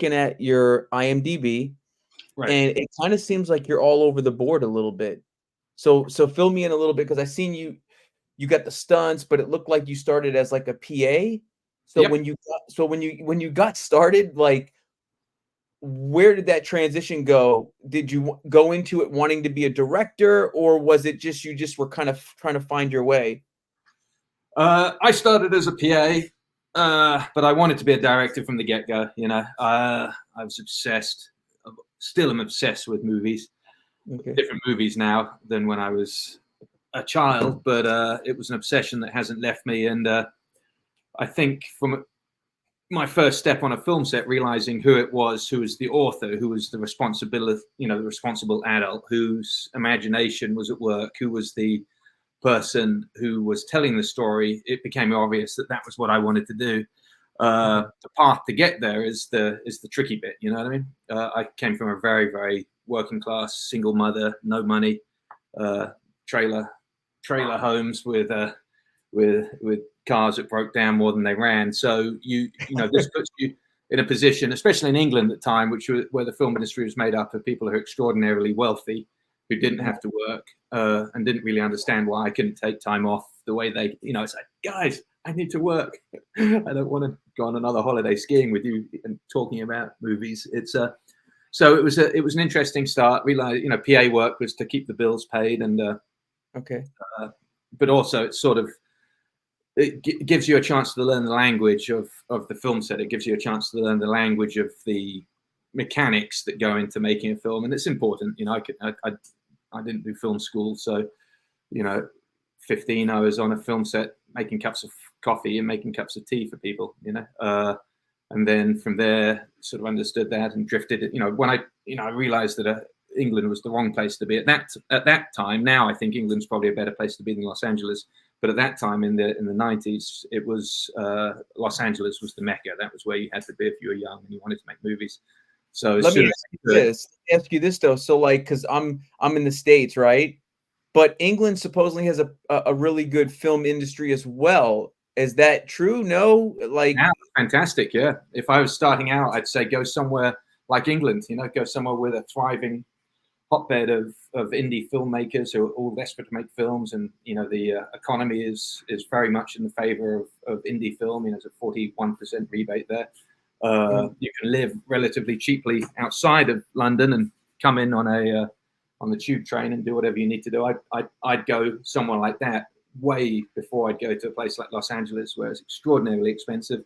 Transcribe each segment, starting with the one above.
looking at your IMDb, Right. and it kind of seems like you're all over the board a little bit. So fill me in a little bit because I seen you got the stunts, but it looked like you started as like a PA. So Yep. when you got started, like where did that transition go? Did you go into it wanting to be a director, or was it just you just were kind of trying to find your way? I started as a PA, but I wanted to be a director from the get-go. You know, I was obsessed. Still, am obsessed with movies. Okay. Different movies now than when I was a child, but it was an obsession that hasn't left me. And I think from my first step on a film set, realizing who it was, who was the author, who was the responsibility, the responsible adult, whose imagination was at work, who was the person who was telling the story, it became obvious that that was what I wanted to do. The path to get there is the tricky bit. You know what I mean? I came from a very, very working class single mother, no money, uh, trailer homes with cars that broke down more than they ran. So this puts you in a position, especially in England at the time, where the film industry was made up of people who are extraordinarily wealthy, who didn't have to work and didn't really understand why I couldn't take time off the way they, it's like, guys, I need to work. I don't want to go on another holiday skiing with you and talking about movies. So it was an interesting start. Realized, PA work was to keep the bills paid, and Okay. but also it's sort of, it gives you a chance to learn the language of the film set. It gives you a chance to learn the language of the mechanics that go into making a film, and it's important. I didn't do film school, so 15 hours on a film set making cups of coffee and making cups of tea for people, and then from there sort of understood that and drifted. When I realized that England was the wrong place to be at that time. Now I think England's probably a better place to be than Los Angeles. But at that time in the 90s, it was Los Angeles was the mecca. That was where you had to be if you were young and you wanted to make movies. So Let me ask you this though. So like, because I'm in the States, right? But England supposedly has a really good film industry as well. Is that true? No, like now, fantastic. Yeah, if I was starting out, I'd say go somewhere like England. Go somewhere with a thriving hotbed of indie filmmakers who are all desperate to make films, and the economy is very much in the favor of indie film. There's a 41% rebate there. You can live relatively cheaply outside of London and come in on the tube train and do whatever you need to do. I'd go somewhere like that way before I'd go to a place like Los Angeles, where it's extraordinarily expensive,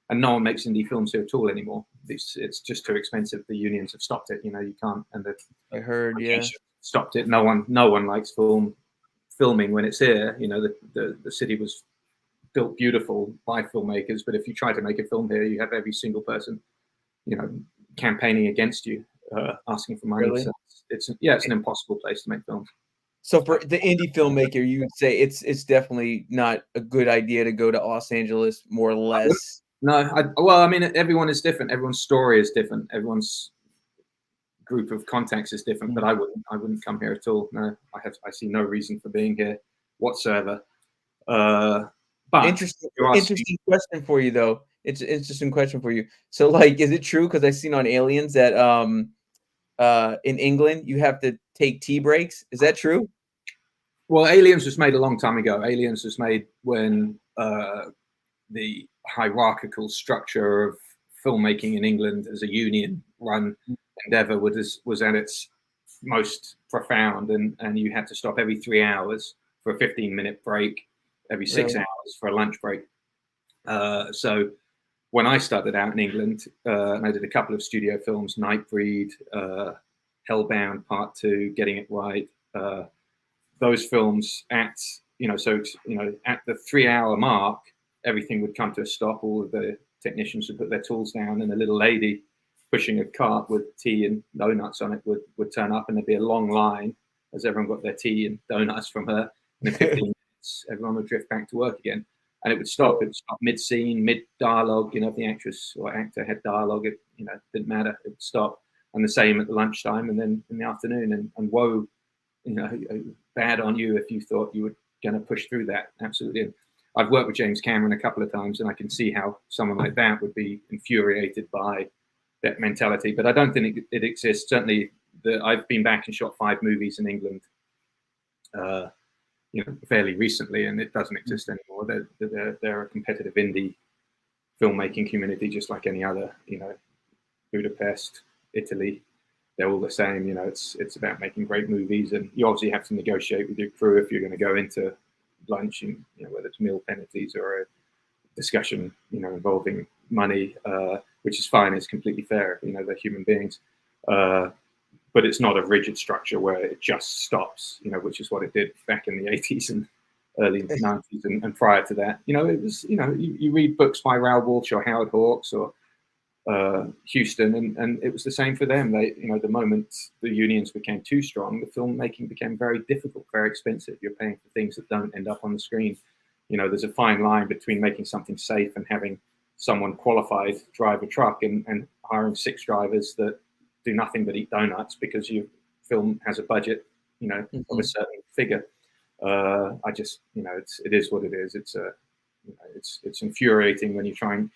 and no one makes indie films here at all anymore. It's just too expensive. The unions have stopped it. You can't, and I heard, yeah, stopped it. No one likes filming when it's here. The city was built beautiful by filmmakers, but if you try to make a film here, you have every single person, campaigning against you, asking for money. really. So it's an impossible place to make films. So for the indie filmmaker, you would say it's definitely not a good idea to go to Los Angeles, more or less. No, well, I mean, everyone is different. Everyone's story is different. Everyone's group of contacts is different. But I wouldn't come here at all. No, I see no reason for being here whatsoever. But interesting question for you though. It's an interesting question for you. So like, is it true? Because I seen on Aliens that in England you have to take tea breaks. Is that true? Well, Aliens was made a long time ago. Aliens was made when the hierarchical structure of filmmaking in England as a union-run endeavor was at its most profound, and you had to stop every 3 hours for a 15-minute break, every 6 hours for a lunch break. So when I started out in England, and I did a couple of studio films, Nightbreed, Hellbound Part 2, Getting It Right, those films at the 3 hour mark, everything would come to a stop. All of the technicians would put their tools down, and a little lady pushing a cart with tea and donuts on it would turn up, and there'd be a long line as everyone got their tea and donuts from her. And in 15 minutes, everyone would drift back to work again. And it would stop. It would stop mid-scene, mid-dialogue. If the actress or actor had dialogue, it didn't matter. It would stop. And the same at the lunchtime, and then in the afternoon. And whoa, bad on you if you thought you were going to push through that. Absolutely. And I've worked with James Cameron a couple of times, and I can see how someone like that would be infuriated by that mentality. But I don't think it exists. Certainly, I've been back and shot 5 movies in England, fairly recently, and it doesn't exist anymore. They're a competitive indie filmmaking community, just like any other. Budapest, Italy, they're all the same. It's about making great movies, and you obviously have to negotiate with your crew if you're going to go into lunch, and whether it's meal penalties or a discussion involving money, which is fine. It's completely fair. They're human beings, but it's not a rigid structure where it just stops. Which is what it did back in the 80s and early 90s, and prior to that. It was you read books by Raoul Walsh or Howard Hawks or Houston, and it was the same for them. They, the moment the unions became too strong, the filmmaking became very difficult, very expensive. You're paying for things that don't end up on the screen. There's a fine line between making something safe and having someone qualified drive a truck and hiring 6 drivers that do nothing but eat donuts because your film has a budget, of a certain figure. It is what it is. It's infuriating when you try and,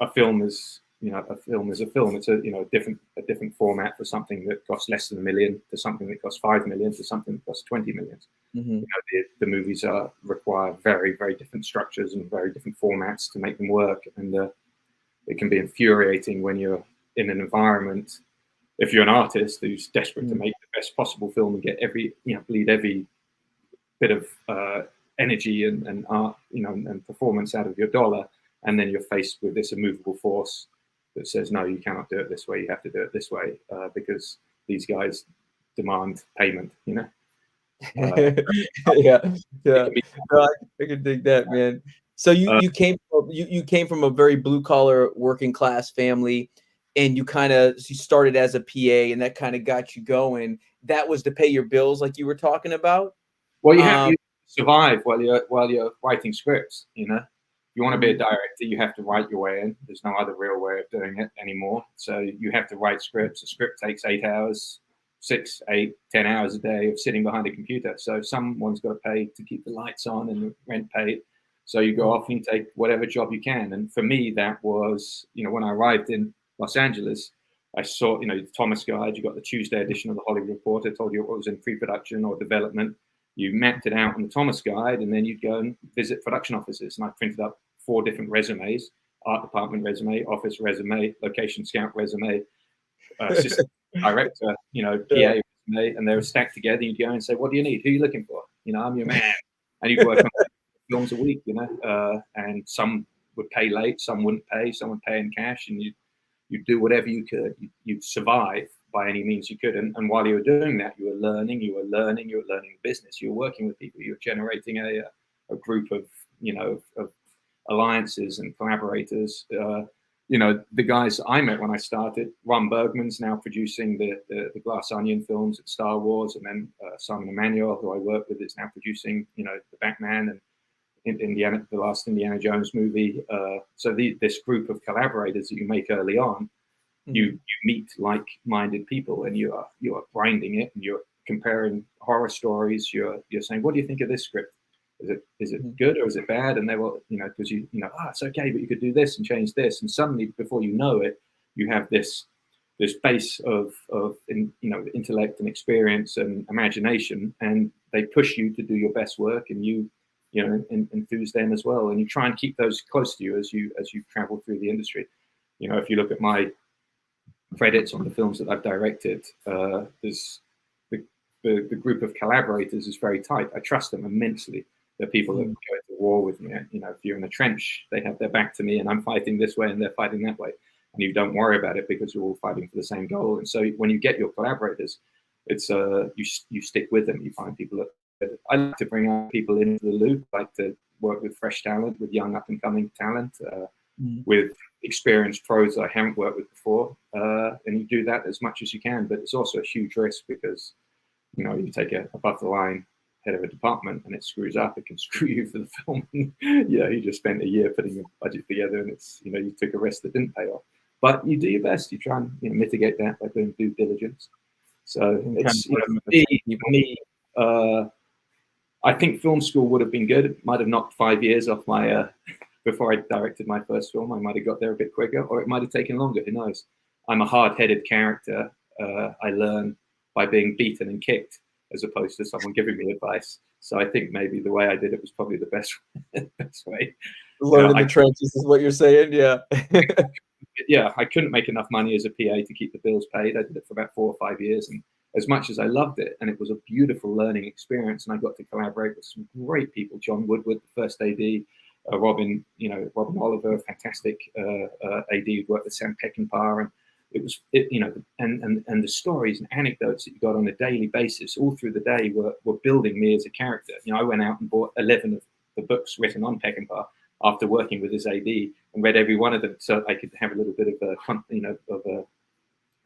a film is a film. It's a different format for something that costs less than $1 million to something that costs $5 million to something that costs $20 million. The movies require very, very different structures and very different formats to make them work, and it can be infuriating when you're in an environment. If you're an artist who's desperate to make the best possible film and get bleed every bit of energy and art, and performance out of your dollar, and then you're faced with this immovable force that says, no, you cannot do it this way. You have to do it this way because these guys demand payment. Yeah. No, I can dig that, man. So you came from a very blue collar working class family, and you started as a PA, and that kind of got you going. That was to pay your bills, like you were talking about. Well, you have to survive while you're writing scripts. If you want to be a director, you have to write your way in. There's no other real way of doing it anymore. So you have to write scripts. A script takes 8 hours, 6, 8, 10 hours a day of sitting behind a computer. So someone's got to pay to keep the lights on and the rent paid. So you go off and you take whatever job you can. And for me, that was, when I arrived in Los Angeles, I saw, the Thomas Guide. You got the Tuesday edition of the Hollywood Reporter, told you what was in pre-production or development. You mapped it out on the Thomas Guide, and then you'd go and visit production offices. And I printed up 4 different resumes: art department resume, office resume, location scout resume, assistant director, PA resume, and they were stacked together. You'd go and say, what do you need? Who are you looking for? I'm your man. And you'd work on films a week, and some would pay late, some wouldn't pay, some would pay in cash, and you'd do whatever you could. You'd survive by any means you could. And while you were doing that, you were learning the business. You were working with people. You were generating a group of, of alliances and collaborators. The guys I met when I started, Ron Bergman's now producing the Glass Onion films at Star Wars, and then Simon Emanuel, who I work with, is now producing, the Batman and Indiana, the last Indiana Jones movie. So this group of collaborators that you make early on, you meet like-minded people, and you are grinding it, and you're comparing horror stories. You're saying, what do you think of this script? Is it good or is it bad? And they will, because it's okay, but you could do this and change this. And suddenly, before you know it, you have this base of intellect and experience and imagination, and they push you to do your best work, and you enthuse them as well. And you try and keep those close to you as you travel through the industry. If you look at my credits on the films that I've directed, there's the group of collaborators is very tight. I trust them immensely. They're people that go to war with me. If you're in a trench, they have their back to me, and I'm fighting this way and they're fighting that way. And you don't worry about it because you're all fighting for the same goal. And so when you get your collaborators, it's you stick with them. You find people that I like to bring out people into the loop. I like to work with fresh talent, with young up and coming talent, with experienced pros that I haven't worked with before. And you do that as much as you can, but it's also a huge risk because you take a above the line head of a department and it screws up, it can screw you for the film. You just spent a year putting a budget together, and it's you took a risk that didn't pay off. But you do your best. You try and mitigate that by doing due diligence. So it's for me, I think film school would have been good. It might have knocked 5 years off my before I directed my first film. I might have got there a bit quicker, or it might have taken longer. Who knows? I'm a hard-headed character. I learn by being beaten and kicked as opposed to someone giving me advice. So I think maybe the way I did it was probably the best best way. Learn in the trenches is what you're saying. Yeah. Yeah, I couldn't make enough money as a PA to keep the bills paid. I did it for about 4 or 5 years, and as much as I loved it, and it was a beautiful learning experience, and I got to collaborate with some great people. John Woodward, the first AD, Robin Oliver, a fantastic AD who worked with Sam Peckinpah, and and the stories and anecdotes that you got on a daily basis all through the day were building me as a character. I went out and bought 11 of the books written on Peckinpah after working with his AD, and read every one of them so I could have a little bit of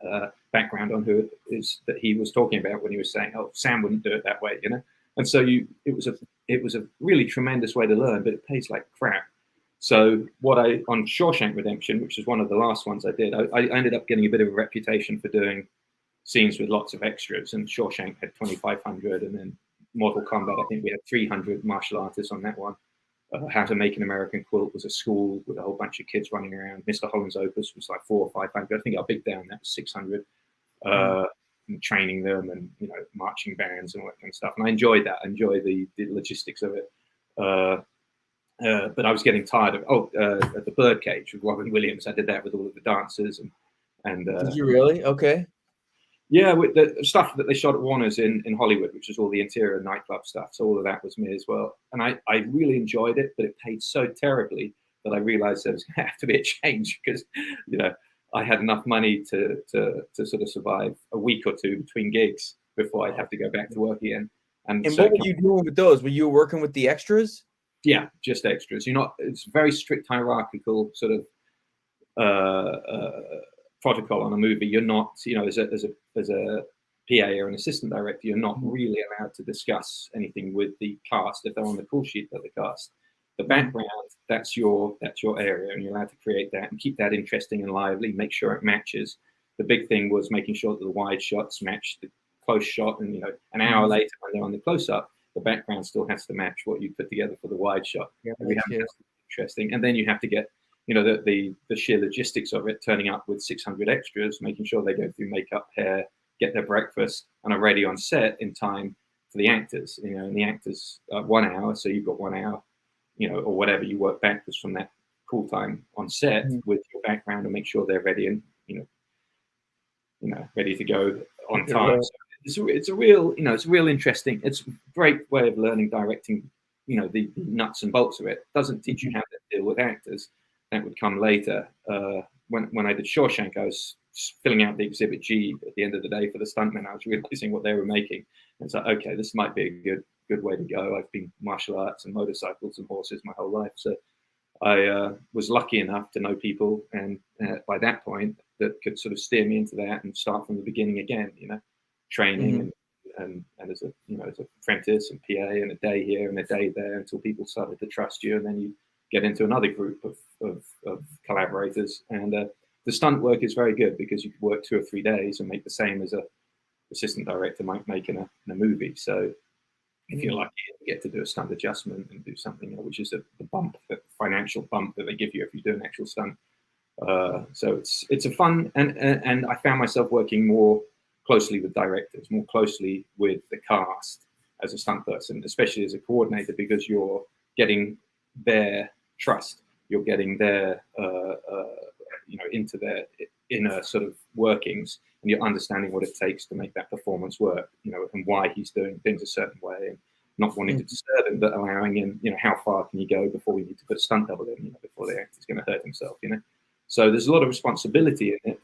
a background on who it is that he was talking about when he was saying, "Oh, Sam wouldn't do it that way," And so it was a really tremendous way to learn, but it pays like crap. So on Shawshank Redemption, which is one of the last ones I did, I ended up getting a bit of a reputation for doing scenes with lots of extras, and Shawshank had 2,500, and then Mortal Kombat, I think we had 300 martial artists on that one. How to Make an American Quilt was a school with a whole bunch of kids running around. Mr. Holland's Opus was like 400 or 500. I think our big down that was 600. And training them, and marching bands and all that kind of stuff. And I enjoyed that. I enjoyed the logistics of it. But I was getting tired of the Birdcage with Robin Williams. I did that with all of the dancers and did you really? Okay. Yeah, with the stuff that they shot at Warner's in Hollywood, which was all the interior nightclub stuff. So all of that was me as well. And I really enjoyed it, but it paid so terribly that I realized there was going to have to be a change, because, I had enough money to sort of survive a week or two between gigs before I'd have to go back to work again. And so what were you doing with those? Were you working with the extras? Yeah, just extras. It's very strict hierarchical sort of protocol on a movie. You're not, as a PA or an assistant director, you're not really allowed to discuss anything with the cast if they're on the call sheet of the cast. The background, that's your area, and you're allowed to create that and keep that interesting and lively, make sure it matches. The big thing was making sure that the wide shots match the close shot, and an hour later when they're on the close-up, the background still has to match what you put together for the wide shot. Yeah, interesting. And then you have to get the sheer logistics of it, turning up with 600 extras, making sure they go through makeup, hair, get their breakfast, and are ready on set in time for the actors. And the actors 1 hour, so you've got 1 hour, or whatever, you work backwards from that call time on set with your background and make sure they're ready and ready to go on time. So it's a real interesting. It's a great way of learning directing. The nuts and bolts of it. Doesn't teach you how to deal with actors. That would come later. When I did Shawshank, I was filling out the Exhibit G at the end of the day for the stuntmen. I was realizing what they were making, and it's like, okay, this might be a good way to go. I've been martial arts and motorcycles and horses my whole life, so I was lucky enough to know people, and by that point, that could sort of steer me into that and start from the beginning again. Training and as an apprentice and PA, and a day here and a day there until people started to trust you, and then you get into another group of collaborators. And the stunt work is very good because you can work 2 or 3 days and make the same as a assistant director might make in a movie. So if you're lucky, you get to do a stunt adjustment and do something, which is the financial bump that they give you if you do an actual stunt. So it's a fun, and I found myself working more closely with directors, more closely with the cast as a stunt person, especially as a coordinator, because you're getting their trust, you're getting their into their inner sort of workings, and you're understanding what it takes to make that performance work, and why he's doing things a certain way, and not wanting to disturb him, but allowing him, how far can you go before we need to put a stunt double in, before the actor's going to hurt himself, So there's a lot of responsibility in it,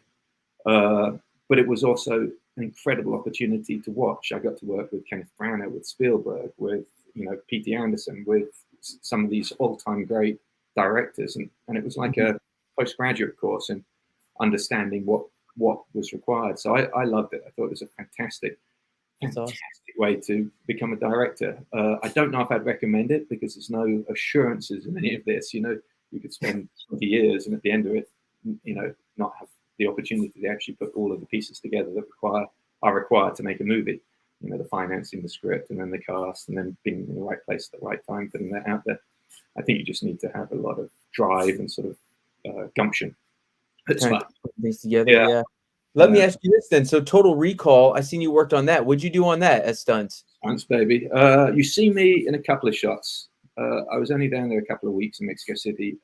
but it was also an incredible opportunity to watch. I got to work with Kenneth Branagh, with Spielberg, with P.T. Anderson, with some of these all-time great directors, and it was like a postgraduate course in understanding what was required. So I loved it. I thought it was a fantastic way to become a director. I don't know if I'd recommend it, because there's no assurances in any of this. You could spend 20 years and at the end of it, not have the opportunity to actually put all of the pieces together that are required to make a movie. The financing, the script, and then the cast, and then being in the right place at the right time, putting that out there. I think you just need to have a lot of drive and sort of gumption. It's kind fun. of put things together. Yeah. Yeah. Let me ask you this then. So Total Recall, I seen you worked on that. What'd you do on that as stunts? Thanks, baby. You see me in a couple of shots. I was only down there a couple of weeks in Mexico City.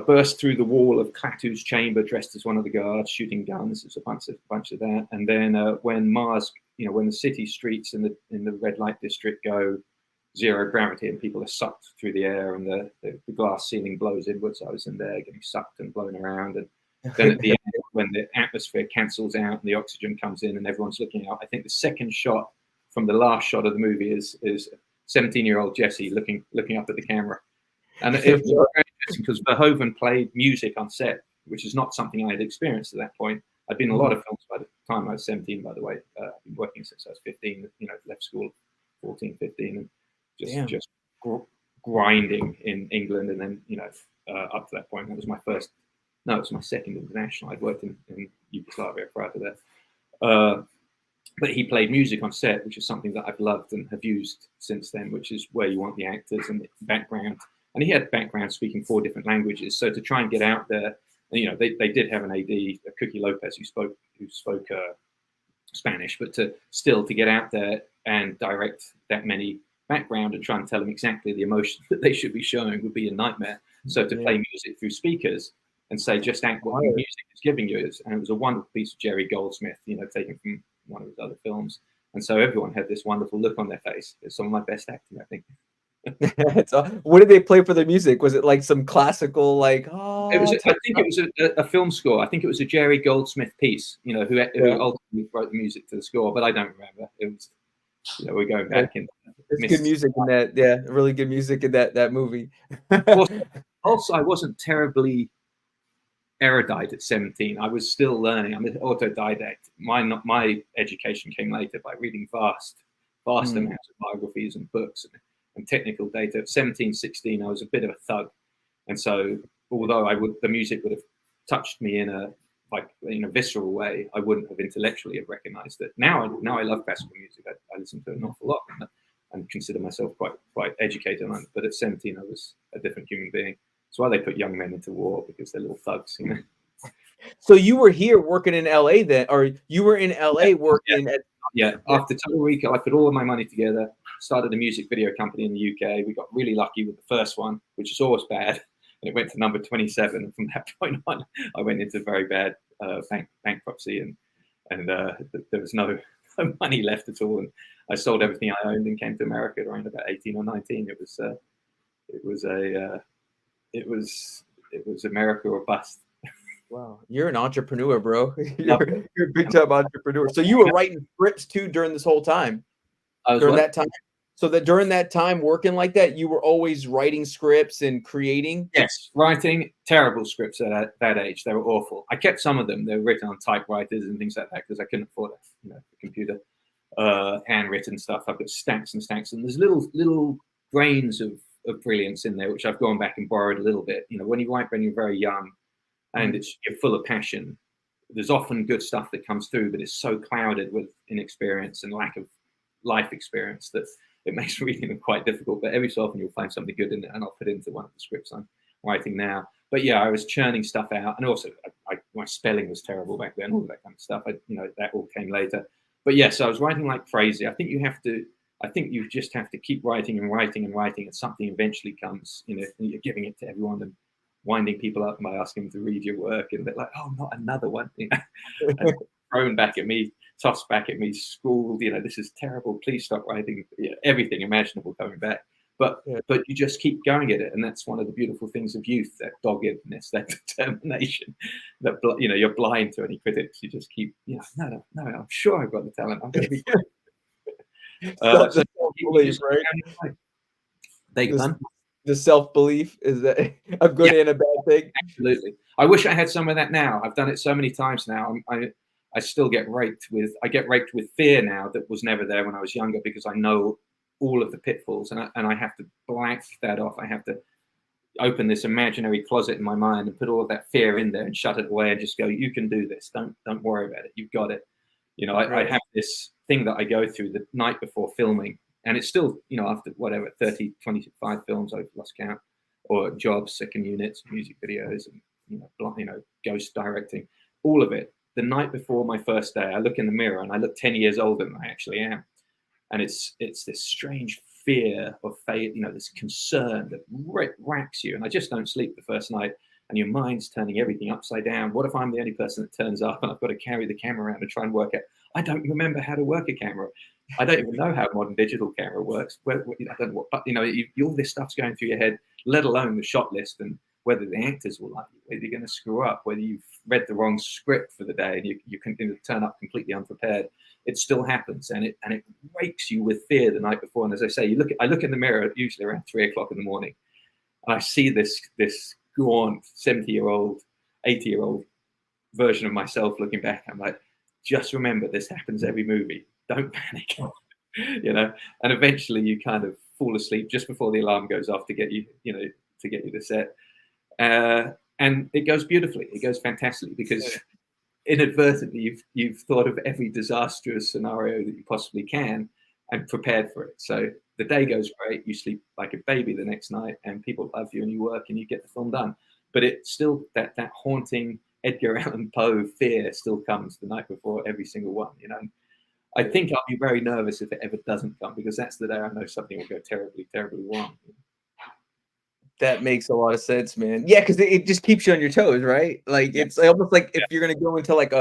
Burst through the wall of Klaatu's chamber dressed as one of the guards, shooting guns. It's a bunch of that. And then when Mars, when the city streets in the red light district go zero gravity and people are sucked through the air and the glass ceiling blows inwards, I was in there getting sucked and blown around. And then at the end, when the atmosphere cancels out and the oxygen comes in and everyone's looking out, I think the second shot from the last shot of the movie is 17-year-old Jesse looking up at the camera. And it was very interesting because Verhoeven played music on set, which is not something I had experienced at that point. I'd been in a lot of films by the time I was 17, by the way. I've been working since I was 15, left school 14, 15, and just grinding in England. And then, up to that point, that was my first, no, it was my second international. I'd worked in Yugoslavia prior to that. But he played music on set, which is something that I've loved and have used since then, which is where you want the actors and the background. And he had background speaking 4 different languages. So to try and get out there, they did have an AD, Cookie Lopez, who spoke Spanish, but to get out there and direct that many background and try and tell them exactly the emotion that they should be showing would be a nightmare. So to play music through speakers and say, just act what the music is giving you. And it was a wonderful piece of Jerry Goldsmith, taken from one of his other films. And so everyone had this wonderful look on their face. It's some of my best acting, I think. What did they play for the music? Was it like some classical, like, oh? It was. I think it was a film score. I think it was a Jerry Goldsmith piece. Who ultimately wrote the music to the score, but I don't remember. It was. We're going back in. It's good music in that. Yeah, really good music in that movie. Also, I wasn't terribly erudite at 17. I was still learning. I'm an autodidact. My education came later by reading vast amounts of biographies and books and technical data. At 17, 16, I was a bit of a thug. And so although the music would have touched me in a visceral way, I wouldn't have intellectually have recognized it. Now I love classical music. I listen to it an awful lot and consider myself quite educated on it. But at 17, I was a different human being. That's why they put young men into war, because they're little thugs, So you were here working in LA then, or you were in LA working at... Yeah, after Total Recall, I put all of my money together, started a music video company in the UK. We got really lucky with the first one, which is always bad. And it went to number 27. And from that point on, I went into very bad bankruptcy, and there was no money left at all. And I sold everything I owned and came to America around about 18 or 19. It was America or bust. Wow, you're an entrepreneur, bro. You're a big time entrepreneur. So you were writing scripts too during this whole time. That time. So that during that time working like that, you were always writing scripts and creating. Yes, writing terrible scripts at that age. They were awful. I kept some of them. They were written on typewriters and things like that because I couldn't afford a computer. Handwritten stuff. I've got stacks and stacks, and there's little grains of brilliance in there, which I've gone back and borrowed a little bit. When you write when you're very young, and you're full of passion, there's often good stuff that comes through, but it's so clouded with inexperience and lack of life experience that it makes reading them quite difficult. But every so often you'll find something good in it, and I'll put it into one of the scripts I'm writing now. But yeah, I was churning stuff out, and also my spelling was terrible back then, all that kind of stuff. That all came later. But yes, I was writing like crazy. I think you just have to keep writing and writing and writing, and something eventually comes. You're giving it to everyone and winding people up by asking them to read your work, and they're like, "Oh, not another one," and thrown back at me, tossed back at me, schooled. This is terrible. Please stop writing. Everything imaginable coming back, but you just keep going at it, and that's one of the beautiful things of youth: that doggedness, that determination. That you're blind to any critics. You just keep, no, I'm sure I've got the talent. I'm going to be. Self-belief, right? The self-belief, is that a good and a bad thing? Absolutely. I wish I had some of that now. I've done it so many times now. I still get raped with fear now that was never there when I was younger, because I know all of the pitfalls, and I have to blank that off. I have to open this imaginary closet in my mind and put all of that fear in there and shut it away and just go, you can do this. Don't worry about it. You've got it. I have this thing that I go through the night before filming. And it's still, after 30, 25 films, I've lost count, or jobs, second units, music videos, and ghost directing, all of it. The night before my first day, I look in the mirror and I look 10 years older than I actually am. And it's this strange fear of fate, this concern that racks you. And I just don't sleep the first night, and your mind's turning everything upside down. What if I'm the only person that turns up and I've got to carry the camera around and try and work out? I don't remember how to work a camera. I don't even know how a modern digital camera works. I don't know what, but all this stuff's going through your head, let alone the shot list and whether the actors will like you, whether you're going to screw up, whether you've read the wrong script for the day and you can turn up completely unprepared. It still happens, and it wakes you with fear the night before. And as I say, I look in the mirror usually around 3 o'clock in the morning, and I see this gaunt 70-year-old, 80-year-old version of myself looking back. I'm like, just remember, this happens every movie. Don't panic, And eventually you kind of fall asleep just before the alarm goes off to get you, to set. And it goes beautifully. It goes fantastically because inadvertently you've thought of every disastrous scenario that you possibly can and prepared for it. So the day goes great, you sleep like a baby the next night, and people love you and you work and you get the film done. But it's still that haunting Edgar Allan Poe fear still comes the night before every single one. I think I'll be very nervous if it ever doesn't come, because that's the day I know something will go terribly, terribly wrong. That makes a lot of sense, man. Yeah, because it just keeps you on your toes, right? Like it's almost like if you're gonna go into like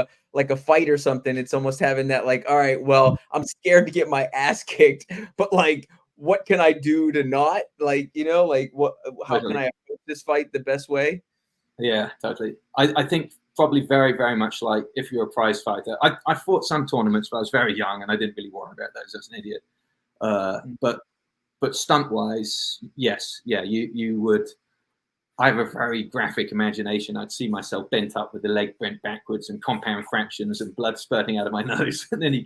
a fight or something, it's almost having that like, all right, well, I'm scared to get my ass kicked, but like, what can I do to not like, how can I approach this fight the best way? Yeah, totally. I think probably very, very much like if you're a prize fighter. I fought some tournaments, but I was very young and I didn't really worry about those as an idiot. But stunt-wise, yes, yeah, you would. I have a very graphic imagination. I'd see myself bent up with the leg bent backwards and compound fractions and blood spurting out of my nose. And then you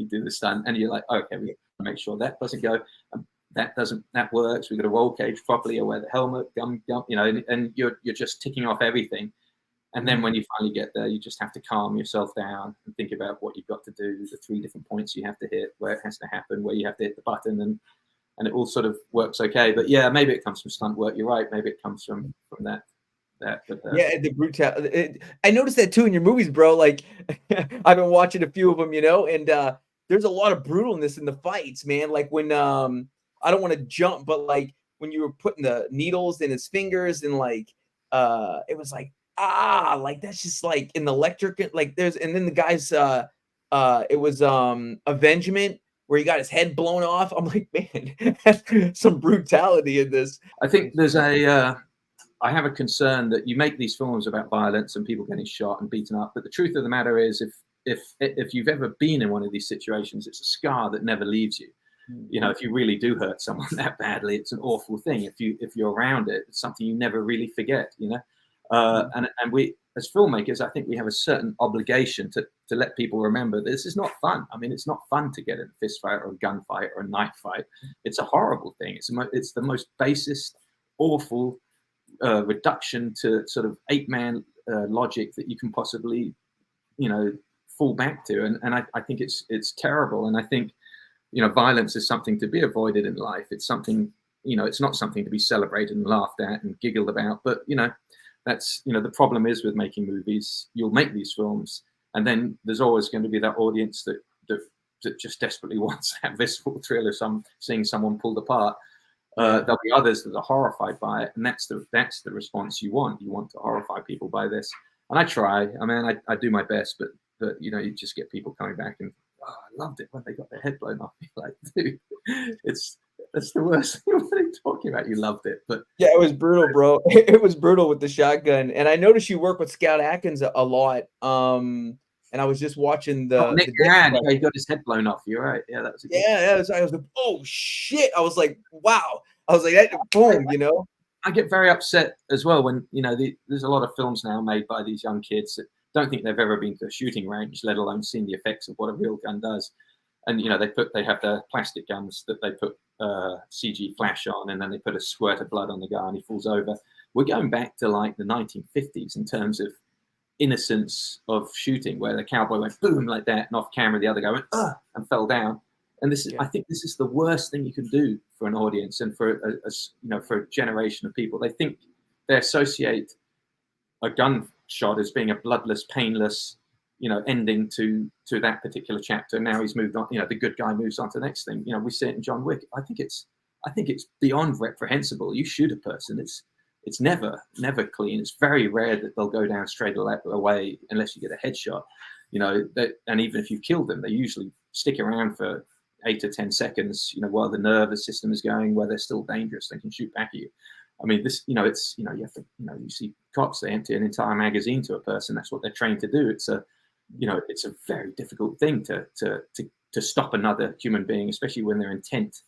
do the stunt, and you're like, okay, we make sure that doesn't go. That works. We've got to roll cage properly, or wear the helmet, gum, and you're just ticking off everything. And then when you finally get there, you just have to calm yourself down and think about what you've got to do, the 3 different points you have to hit, where it has to happen, where you have to hit the button, and it all sort of works okay. But yeah, maybe it comes from stunt work. You're right. Maybe it comes from that. Yeah, the brutality. I noticed that too in your movies, bro. Like I've been watching a few of them, and there's a lot of brutalness in the fights, man. Like when I don't want to jump, but like when you were putting the needles in his fingers and like it was like like that's just like in the electric, like and then the guys it was Avengement, where he got his head blown off. I'm like, man, that's some brutality in this. I think there's I have a concern that you make these films about violence and people getting shot and beaten up, but the truth of the matter is, if you've ever been in one of these situations, it's a scar that never leaves you. If you really do hurt someone that badly, it's an awful thing. If you're around it, it's something you never really forget. And we, as filmmakers, I think we have a certain obligation to let people remember this is not fun. I mean, it's not fun to get in a fist fight or a gunfight or a knife fight. It's a horrible thing. It's the most basest, awful reduction to sort of 8-man logic that you can possibly, fall back to. And I think it's terrible. And I think, violence is something to be avoided in life. It's something, it's not something to be celebrated and laughed at and giggled about. But, that's, the problem is with making movies, you'll make these films, and then there's always going to be that audience that just desperately wants that visceral thrill of seeing someone pulled apart. There'll be others that are horrified by it, and that's the response you want. You want to horrify people by this, and I try. I mean, I do my best, but you just get people coming back and I loved it when they got their head blown off. Like, dude, that's the worst thing. What are you talking about? You loved it, but yeah, it was brutal, bro. It was brutal with the shotgun, and I noticed you work with Scout Atkins a lot. And I was just watching Nick Grant, he got his head blown off. You're right. Yeah, that was I was like, oh shit! I was like, wow! I was like, that, boom, I get very upset as well when there's a lot of films now made by these young kids that don't think they've ever been to a shooting range, let alone seen the effects of what a real gun does. And they have the plastic guns that they put CG flash on, and then they put a squirt of blood on the guy and he falls over. We're going back to like the 1950s in terms of innocence of shooting, where the cowboy went boom like that, and off camera the other guy went and fell down. And this is, I think, this is the worst thing you can do for an audience and for for a generation of people. They associate a gunshot as being a bloodless, painless, you know, ending to that particular chapter. Now he's moved on. You know, the good guy moves on to the next thing. You know, we see it in John Wick. I think it's beyond reprehensible. You shoot a person, it's never clean. It's very rare that they'll go down straight away unless you get a headshot. You know, and even if you've killed them, they usually stick around for 8 to 10 seconds, you know, while the nervous system is going, where they're still dangerous, they can shoot back at you. I mean, this, you know, it's, you know, you have to, you know, you see cops, they empty an entire magazine to a person. That's what they're trained to do. It's a, you know, it's a very difficult thing to stop another human being, especially when they're intent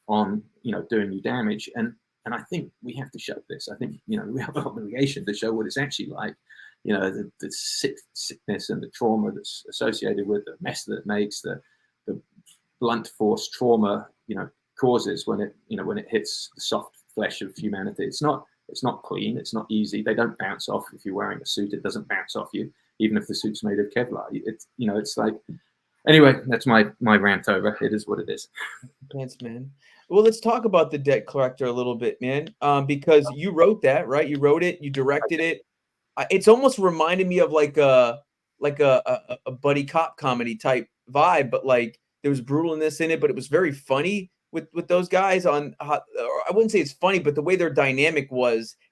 on, you know, doing you damage. And I think we have to show this. I think, you know, we have an obligation to show what it's actually like, you know, the sickness and the trauma that's associated with the mess that it makes, the blunt force trauma, you know, causes when it, you know, when it hits the soft flesh of humanity. It's not clean. It's not easy. They don't bounce off. If you're wearing a suit, it doesn't bounce off you, even if the suit's made of Kevlar. It's, you know, it's like, anyway, that's my rant over. It is what it is. Thanks, man. Well, let's talk about The Debt Collector a little bit, man, because you wrote that, right? You wrote it, you directed it. It's almost reminded me of like a buddy cop comedy type vibe, but like there was brutalness in it, but it was very funny with those guys on. I wouldn't say it's funny, but the way their dynamic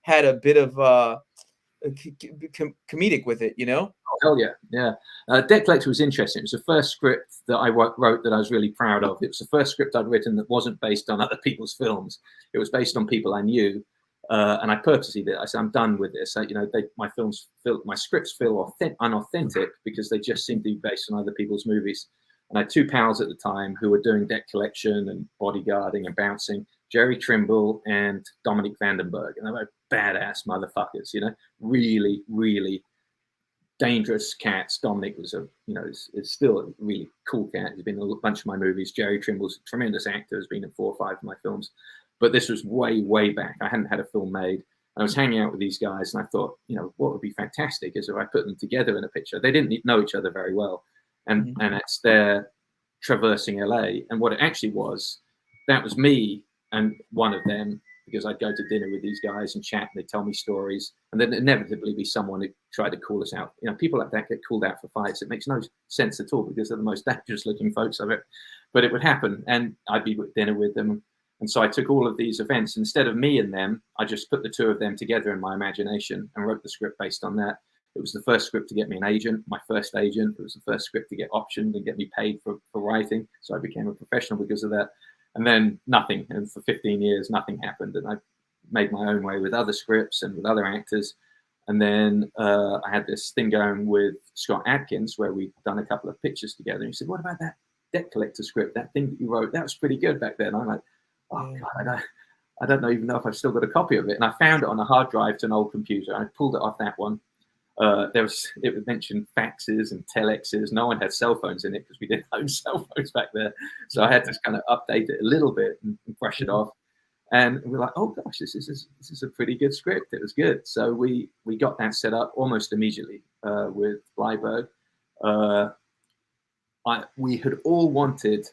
had a bit of comedic with it, you know? Oh, hell yeah, yeah. Debt Collector was interesting. It was the first script that I wrote that I was really proud of. It was the first script I'd written that wasn't based on other people's films. It was based on people I knew. And I purposely did. I said, I'm done with this. You know, my scripts feel unauthentic because they just seem to be based on other people's movies. And I had 2 pals at the time who were doing debt collection and bodyguarding and bouncing, Jerry Trimble and Dominic Vandenberg. And they were badass motherfuckers, you know, really, really dangerous cats. Dominic was is still a really cool cat. He's been in a bunch of my movies. Jerry Trimble's a tremendous actor, has been in 4 or 5 of my films. But this was way, way back. I hadn't had a film made. I was hanging out with these guys, and I thought, you know, what would be fantastic is if I put them together in a picture. They didn't know each other very well, and it's their traversing LA. And what it actually was, that was me and one of them, because I'd go to dinner with these guys and chat, and they'd tell me stories, and then inevitably be someone who tried to call us out. You know, people like that get called out for fights. It makes no sense at all because they're the most dangerous-looking folks of it. But it would happen, and I'd be at dinner with them. And so I took all of these events. Instead of me and them, I just put the 2 of them together in my imagination and wrote the script based on that. It was the first script to get me an agent, my first agent. It was the first script to get optioned and get me paid for writing. So I became a professional because of that. And then nothing. And for 15 years, nothing happened. And I made my own way with other scripts and with other actors. And then I had this thing going with Scott Adkins where we'd done a couple of pictures together. And he said, what about that Debt Collector script, that thing that you wrote? That was pretty good back then. I'm like, oh God, I don't even know if I've still got a copy of it. And I found it on a hard drive to an old computer. I pulled it off that one. It mentioned faxes and telexes. No one had cell phones in it because we didn't own cell phones back there. So I had to kind of update it a little bit and brush it off. And we're like, oh gosh, this is a pretty good script. It was good. So we got that set up almost immediately with Bleiberg. We had all wanted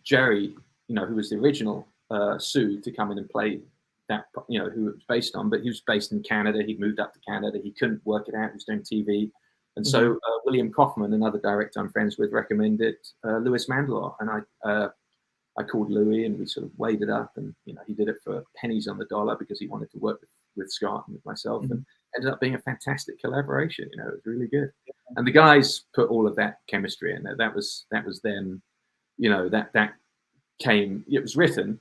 Jerry, you know, who was the original Sue, to come in and play that, you know, who it was based on, but he was based in Canada. He'd moved up to Canada. He couldn't work it out. He was doing TV. And so William Kaufman, another director I'm friends with, recommended Louis Mandylor. And I called Louis and we sort of weighed it up, and, you know, he did it for pennies on the dollar because he wanted to work with Scott and with myself, and ended up being a fantastic collaboration. You know, it was really good. And the guys put all of that chemistry in there. That was them, you know, that came, it was written,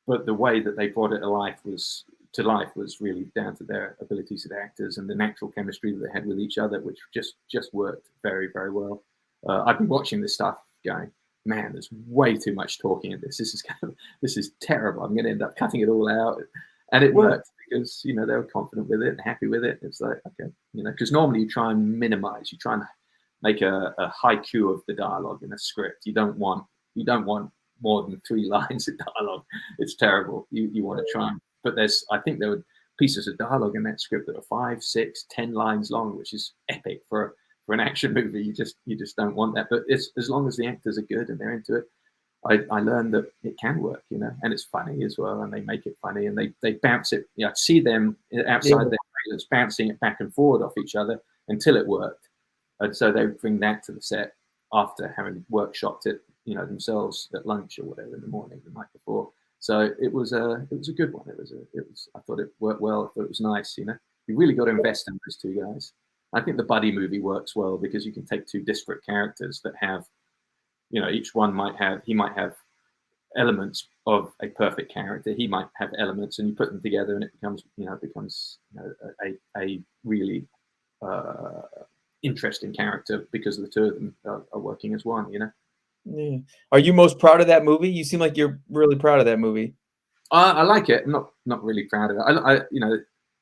but the way that they brought it to life was really down to their abilities as actors and the natural chemistry that they had with each other, which just worked very, very well. I've been watching this stuff going, man, there's way too much talking in this. This is terrible. I'm going to end up cutting it all out. And it worked because, you know, they were confident with it and happy with it. It's like, okay, you know, because normally you try and minimize, you try and make a haiku of the dialogue in a script. You don't want more than 3 lines of dialogue. It's terrible. You want to try and, but I think there were pieces of dialogue in that script that are 5, 6, 10 lines long, which is epic for an action movie. You just don't want that. But it's, as long as the actors are good and they're into it, I learned that it can work, you know, and it's funny as well, and they make it funny, and they bounce it. You know, I see them outside their that's bouncing it back and forward off each other until it worked. And so they would bring that to the set after having workshopped it, you know, themselves at lunch or whatever in the morning the night before. So it was a good one. I thought it worked well. I thought it was nice. You know, you really got to invest in those two guys. I think the buddy movie works well because you can take two disparate characters that have, you know, each one might have elements of a perfect character. He might have elements, and you put them together, and it becomes a really interesting character because the two of them are working as one. You know. Yeah. Are you most proud of that movie? You seem like you're really proud of that movie. I like it. I'm not really proud of it. I you know,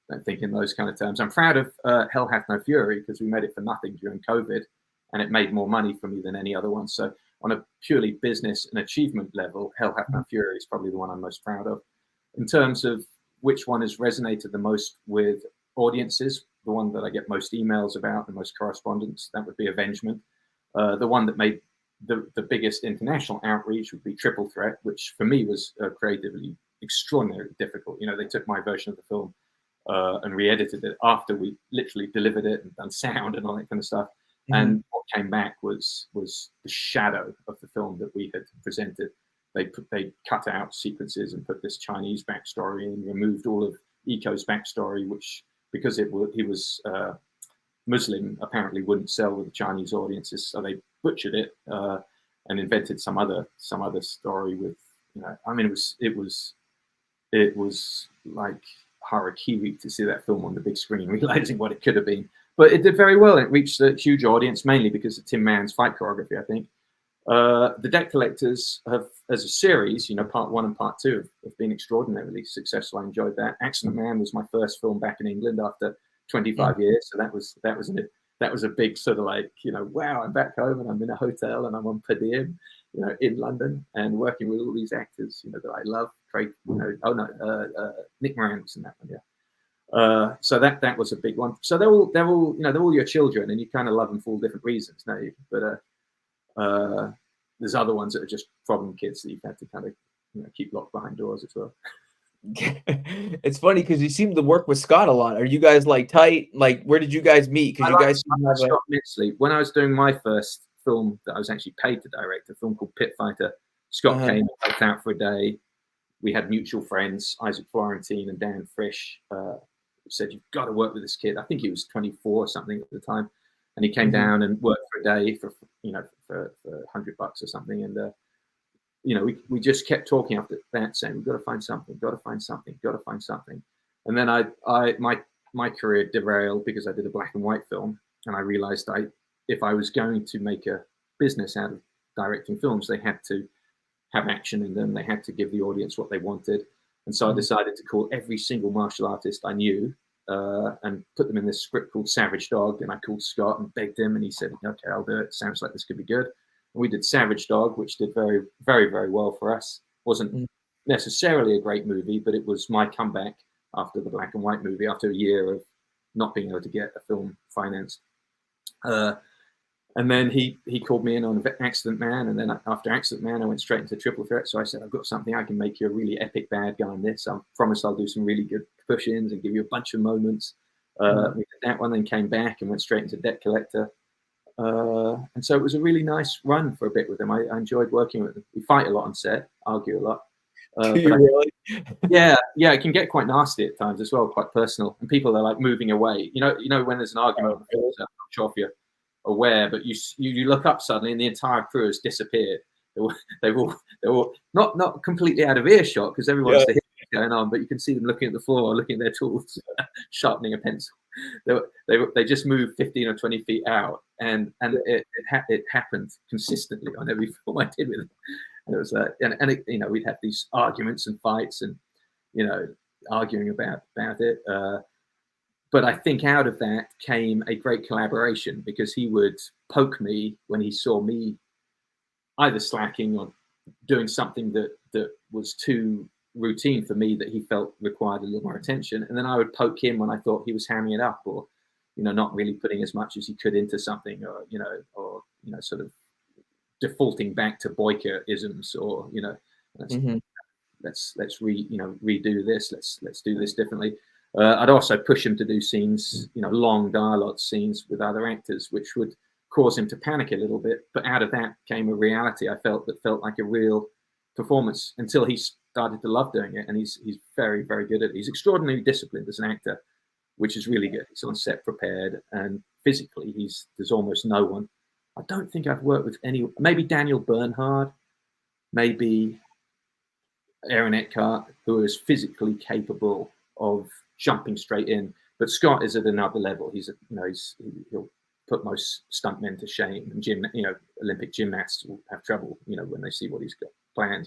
don't think in those kind of terms. I'm proud of Hell Hath No Fury because we made it for nothing during COVID, and it made more money for me than any other one. So on a purely business and achievement level, Hell Hath No Fury is probably the one I'm most proud of. In terms of which one has resonated the most with audiences, the one that I get most emails about, the most correspondence, that would be Avengement. The one that made the biggest international outreach would be Triple Threat, which for me was creatively extraordinarily difficult. You know, they took my version of the film and re-edited it after we literally delivered it and done sound and all that kind of stuff. And what came back was the shadow of the film that we had presented. They cut out sequences and put this Chinese backstory and removed all of Eco's backstory, which because he was Muslim apparently wouldn't sell with the Chinese audiences, so they butchered it and invented some other story with, you know, I mean it was like harakiri to see that film on the big screen, realizing what it could have been. But it did very well. It reached a huge audience, mainly because of Tim Mann's fight choreography, I think. The Debt Collectors have, as a series, you know, part 1 and part 2 have been extraordinarily successful. I enjoyed that. Accident Man was my first film back in England after 25 years, so that was a big sort of like, you know, wow, I'm back home and I'm in a hotel and I'm on per diem, you know, in London and working with all these actors, you know, that I love. Nick Moran was in that one, yeah. So that was a big one. So they're all you know, they're all your children, and you kind of love them for all different reasons, no? But there's other ones that are just problem kids that you've had to kind of, you know, keep locked behind doors as well. It's funny because you seem to work with Scott a lot. Are you guys like tight? Like, where did you guys meet? Because you guys Scott immensely. When I was doing my first film that I was actually paid to direct, a film called Pit Fighter, Scott came and helped out for a day. We had mutual friends, Isaac Florentine and Dan Frisch, said, you've got to work with this kid. I think he was 24 or something at the time. And he came down and worked for a day for $100 or something. And, you know, we just kept talking after that, saying, we've got to find something, got to find something, got to find something. And then my career derailed because I did a black and white film. And I realized if I was going to make a business out of directing films, they had to have action in them. They had to give the audience what they wanted. And so I decided to call every single martial artist I knew and put them in this script called Savage Dog. And I called Scott and begged him, and he said, okay, I'll do it. Sounds like this could be good. And we did Savage Dog, which did very, very, very well for us. Wasn't necessarily a great movie, but it was my comeback after the black and white movie, after a year of not being able to get a film financed. And then he called me in on Accident Man, and then after Accident Man, I went straight into Triple Threat. So I said, I've got something, I can make you a really epic bad guy in this. I promise I'll do some really good push-ins and give you a bunch of moments. We did that one, then came back and went straight into Debt Collector. And so it was a really nice run for a bit with him. I enjoyed working with him. We fight a lot on set, argue a lot. Really? Yeah, it can get quite nasty at times as well, quite personal. And people are like moving away. You know when there's an argument, I'm not sure if you're aware, but you look up suddenly and the entire crew has disappeared. They were not completely out of earshot because everyone's going on, but you can see them looking at the floor, looking at their tools, sharpening a pencil. They just moved 15 or 20 feet out, and it happened consistently on every film I did with them. And it was you know, we'd have these arguments and fights and, you know, arguing about it. But I think out of that came a great collaboration because he would poke me when he saw me either slacking or doing something that was too routine for me that he felt required a little more attention. And then I would poke him when I thought he was hamming it up or, you know, not really putting as much as he could into something or, you know, sort of defaulting back to Boyka-isms or, you know, let's redo this. Let's do this differently. I'd also push him to do scenes, long dialogue scenes with other actors, which would cause him to panic a little bit. But out of that came a reality I felt that felt like a real performance until he started to love doing it. And he's very, very good at it. He's extraordinarily disciplined as an actor, which is really good. He's on set prepared, and physically there's almost no one. I don't think I've worked with maybe Daniel Bernhard, maybe Aaron Eckhart, who is physically capable of jumping straight in. But Scott is at another level. He'll put most stuntmen to shame, and Olympic gymnasts will have trouble, when they see what he's got planned,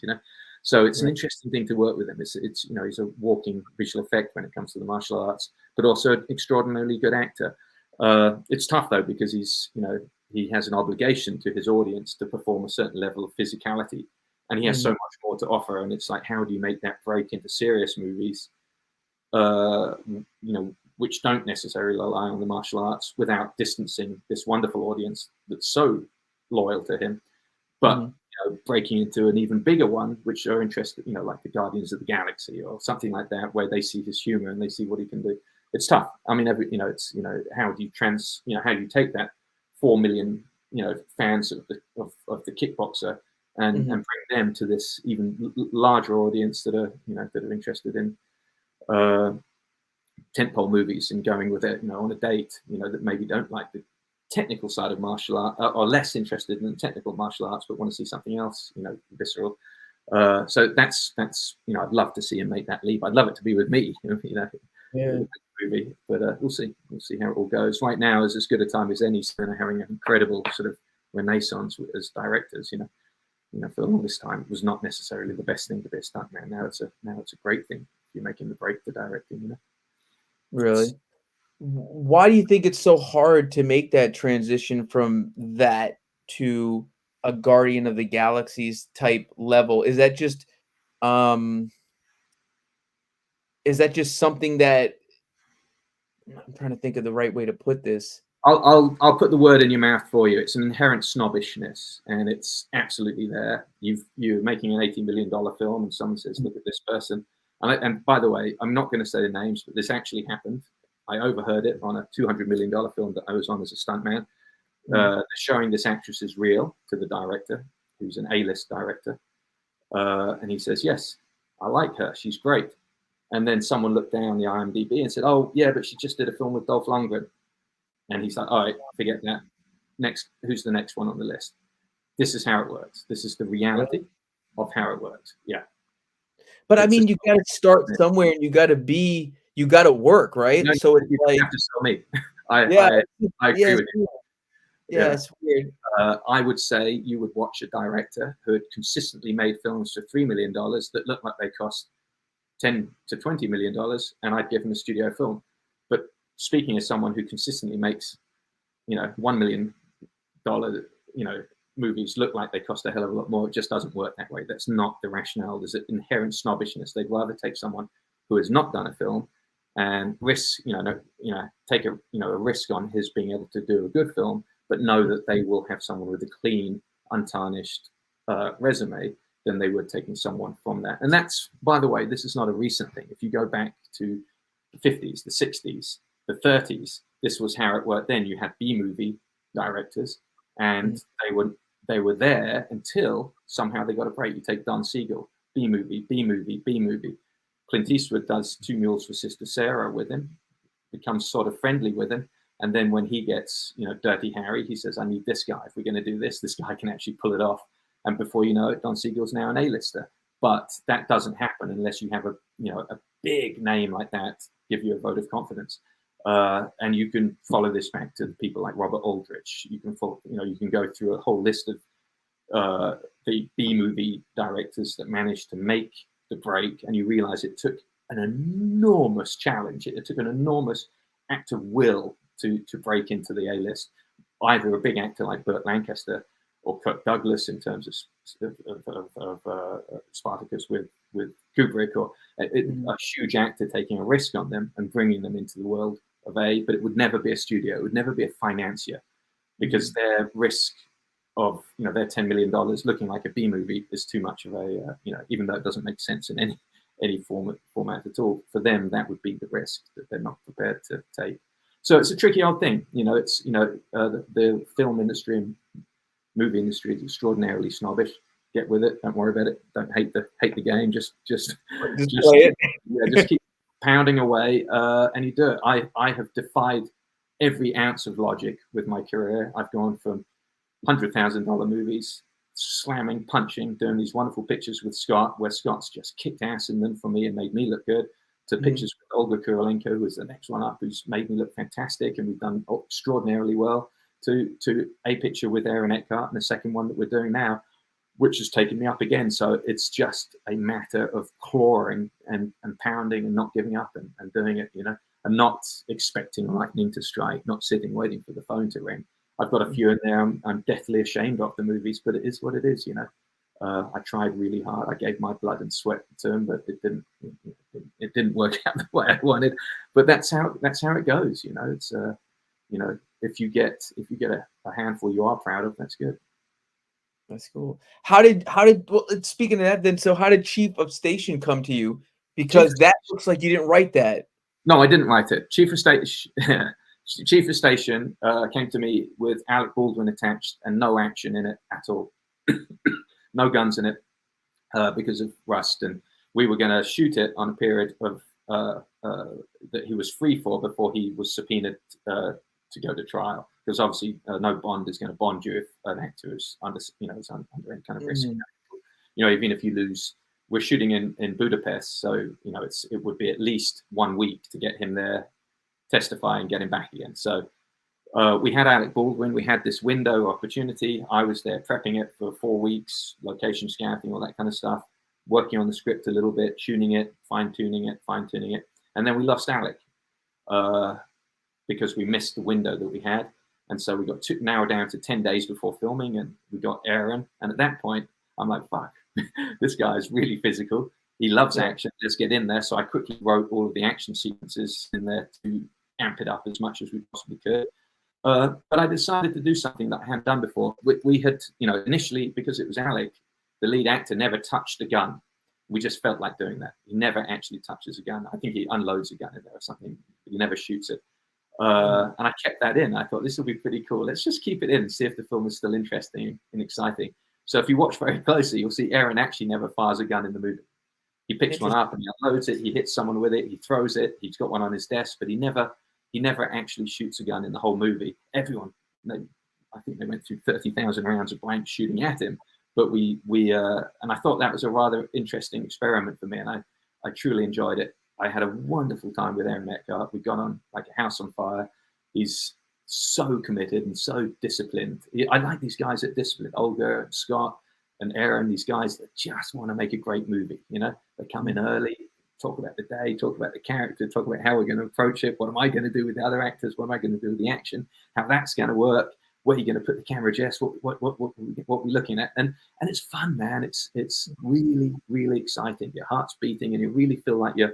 So it's an interesting thing to work with him. It's he's a walking visual effect when it comes to the martial arts, but also an extraordinarily good actor. It's tough though, because he has an obligation to his audience to perform a certain level of physicality, and he has so much more to offer. And it's like, how do you make that break into serious movies, which don't necessarily rely on the martial arts, without distancing this wonderful audience that's so loyal to him, but breaking into an even bigger one, which are interested, like the Guardians of the Galaxy or something like that, where they see his humor and they see what he can do. It's tough. I mean, how do you take that 4 million, fans of the kickboxer and bring them to this even larger audience that are interested in tentpole movies and going with it, on a date, that maybe don't like the technical side of martial art, or less interested in technical martial arts, but want to see something else, visceral. So that's I'd love to see him make that leap. I'd love it to be with me, movie, but we'll see how it all goes. Right now is as good a time as any. So having an incredible sort of renaissance as directors. For the longest time, it was not necessarily the best thing to be a stuntman. Now it's a great thing if you're making the break to directing. Really? Why do you think it's so hard to make that transition from that to a Guardian of the Galaxies type level? Is that just something that I'm trying to think of the right way to put this. I'll put the word in your mouth for you. It's an inherent snobbishness, and it's absolutely there. You're making an $80 million film, and someone says, "Look at this person." And by the way, I'm not going to say the names, but this actually happened. I overheard it on a $200 million film that I was on as a stuntman. Showing this actress is real to the director, who's an A-list director, and he says, "Yes, I like her. She's great." And then someone looked down the IMDb and said, "Oh, yeah, but she just did a film with Dolph Lundgren." And he's like, "All right, forget that. Next, who's the next one on the list?" This is how it works. This is the reality of how it works. Yeah. But I mean, you got to start somewhere, and you got to work, right? No, So it's you like, have to sell me. I agree with you. Yeah, it's weird. I would say you would watch a director who had consistently made films for $3 million that looked like they cost $10 to $20 million, and I'd give him a studio film. But speaking as someone who consistently makes, $1 million, movies look like they cost a hell of a lot more, it just doesn't work that way. That's not the rationale. There's an inherent snobbishness. They'd rather take someone who has not done a film and risk, take a risk on his being able to do a good film, but know that they will have someone with a clean, untarnished resume than they would taking someone from that. And that's, by the way, this is not a recent thing. If you go back to the 50s, the 60s, the 30s, this was how it worked then. You had B-movie directors, and they were there until somehow they got a break. You take Don Siegel, B-movie, B-movie, B-movie. Clint Eastwood does Two Mules for Sister Sarah with him, becomes sort of friendly with him. And then when he gets, Dirty Harry, he says, "I need this guy. If we're going to do this, this guy can actually pull it off." And before you know it, Don Siegel's now an A-lister. But that doesn't happen unless you have a big name like that give you a vote of confidence. And you can follow this back to people like Robert Aldrich. You can follow, you can go through a whole list of the B-movie directors that managed to make the break, and you realize it took an enormous challenge. It took an enormous act of will to break into the A-list. Either a big actor like Burt Lancaster or Kirk Douglas in terms of Spartacus with Kubrick, or a huge actor taking a risk on them and bringing them into the world of A. But it would never be a studio. It would never be a financier, because their risk of their $10 million looking like a B movie is too much of a even though it doesn't make sense in any format at all. For them, that would be the risk that they're not prepared to take. So it's a tricky old thing, you know. It's, you know, the film industry and movie industry is extraordinarily snobbish. Get with it. Don't worry about it. Don't hate the game. Just play it. Yeah, just keep pounding away, and you do it. I have defied every ounce of logic with my career. I've gone from $100,000 movies, slamming, punching, doing these wonderful pictures with Scott, where Scott's just kicked ass in them for me and made me look good, to pictures with Olga Kurylenko, who's the next one up, who's made me look fantastic, and we've done extraordinarily well, to a picture with Aaron Eckhart, and the second one that we're doing now, which has taken me up again. So it's just a matter of clawing and pounding and not giving up and doing it, you know, and not expecting lightning to strike, not sitting waiting for the phone to ring. I've got a few in there I'm deathly ashamed of, the movies, but it is what it is, you know. I tried really hard. I gave my blood and sweat to them, but it didn't work out the way I wanted. But that's how it goes, you know. It's you know, if you get a handful you are proud of, that's good. That's cool. How did well, speaking of that then, so how did Chief of Station come to you? Because that looks like you didn't write that. No, I didn't write it. Chief of Station came to me with Alec Baldwin attached and no action in it at all. No guns in it, because of Rust, and we were going to shoot it on a period of that he was free for before he was subpoenaed to go to trial, because obviously no bond is going to bond you if an actor is under, you know, is under any kind of risk. You know, even if you lose, we're shooting in Budapest, so you know it would be at least 1 week to get him there, testify, and get him back again. So we had Alec Baldwin. We had this window opportunity. I was there prepping it for 4 weeks, location scouting, all that kind of stuff, working on the script a little bit, tuning it, fine-tuning it, and then we lost Alec because we missed the window that we had. And so we got narrowed down to 10 days before filming, and we got Aaron. And at that point, I'm like, fuck, this guy is really physical. He loves action. Let's get in there. So I quickly wrote all of the action sequences in there to amp it up as much as we possibly could. But I decided to do something that I hadn't done before. We had, you know, initially, because it was Alec, the lead actor never touched a gun. We just felt like doing that. He never actually touches a gun. I think he unloads a gun in there or something, but he never shoots it. And I kept that in. I thought this will be pretty cool. Let's just keep it in and see if the film is still interesting and exciting. So if you watch very closely, you'll see Aaron actually never fires a gun in the movie. He picks one up and he unloads it. He hits someone with it. He throws it. He's got one on his desk, but he never actually shoots a gun in the whole movie. Everyone, I think they went through 30,000 rounds of blanks shooting at him. But and I thought that was a rather interesting experiment for me, and I truly enjoyed it. I had a wonderful time with Aaron Eckhart. We got on like a house on fire. He's so committed and so disciplined. I like these guys that are disciplined. Olga, and Scott, and Aaron, these guys that just want to make a great movie. You know, they come in early, talk about the day, talk about the character, talk about how we're going to approach it. What am I going to do with the other actors? What am I going to do with the action? How that's going to work? Where are you going to put the camera, Jess? What we're looking at? And it's fun, man. It's really, really exciting. Your heart's beating, and you really feel like you're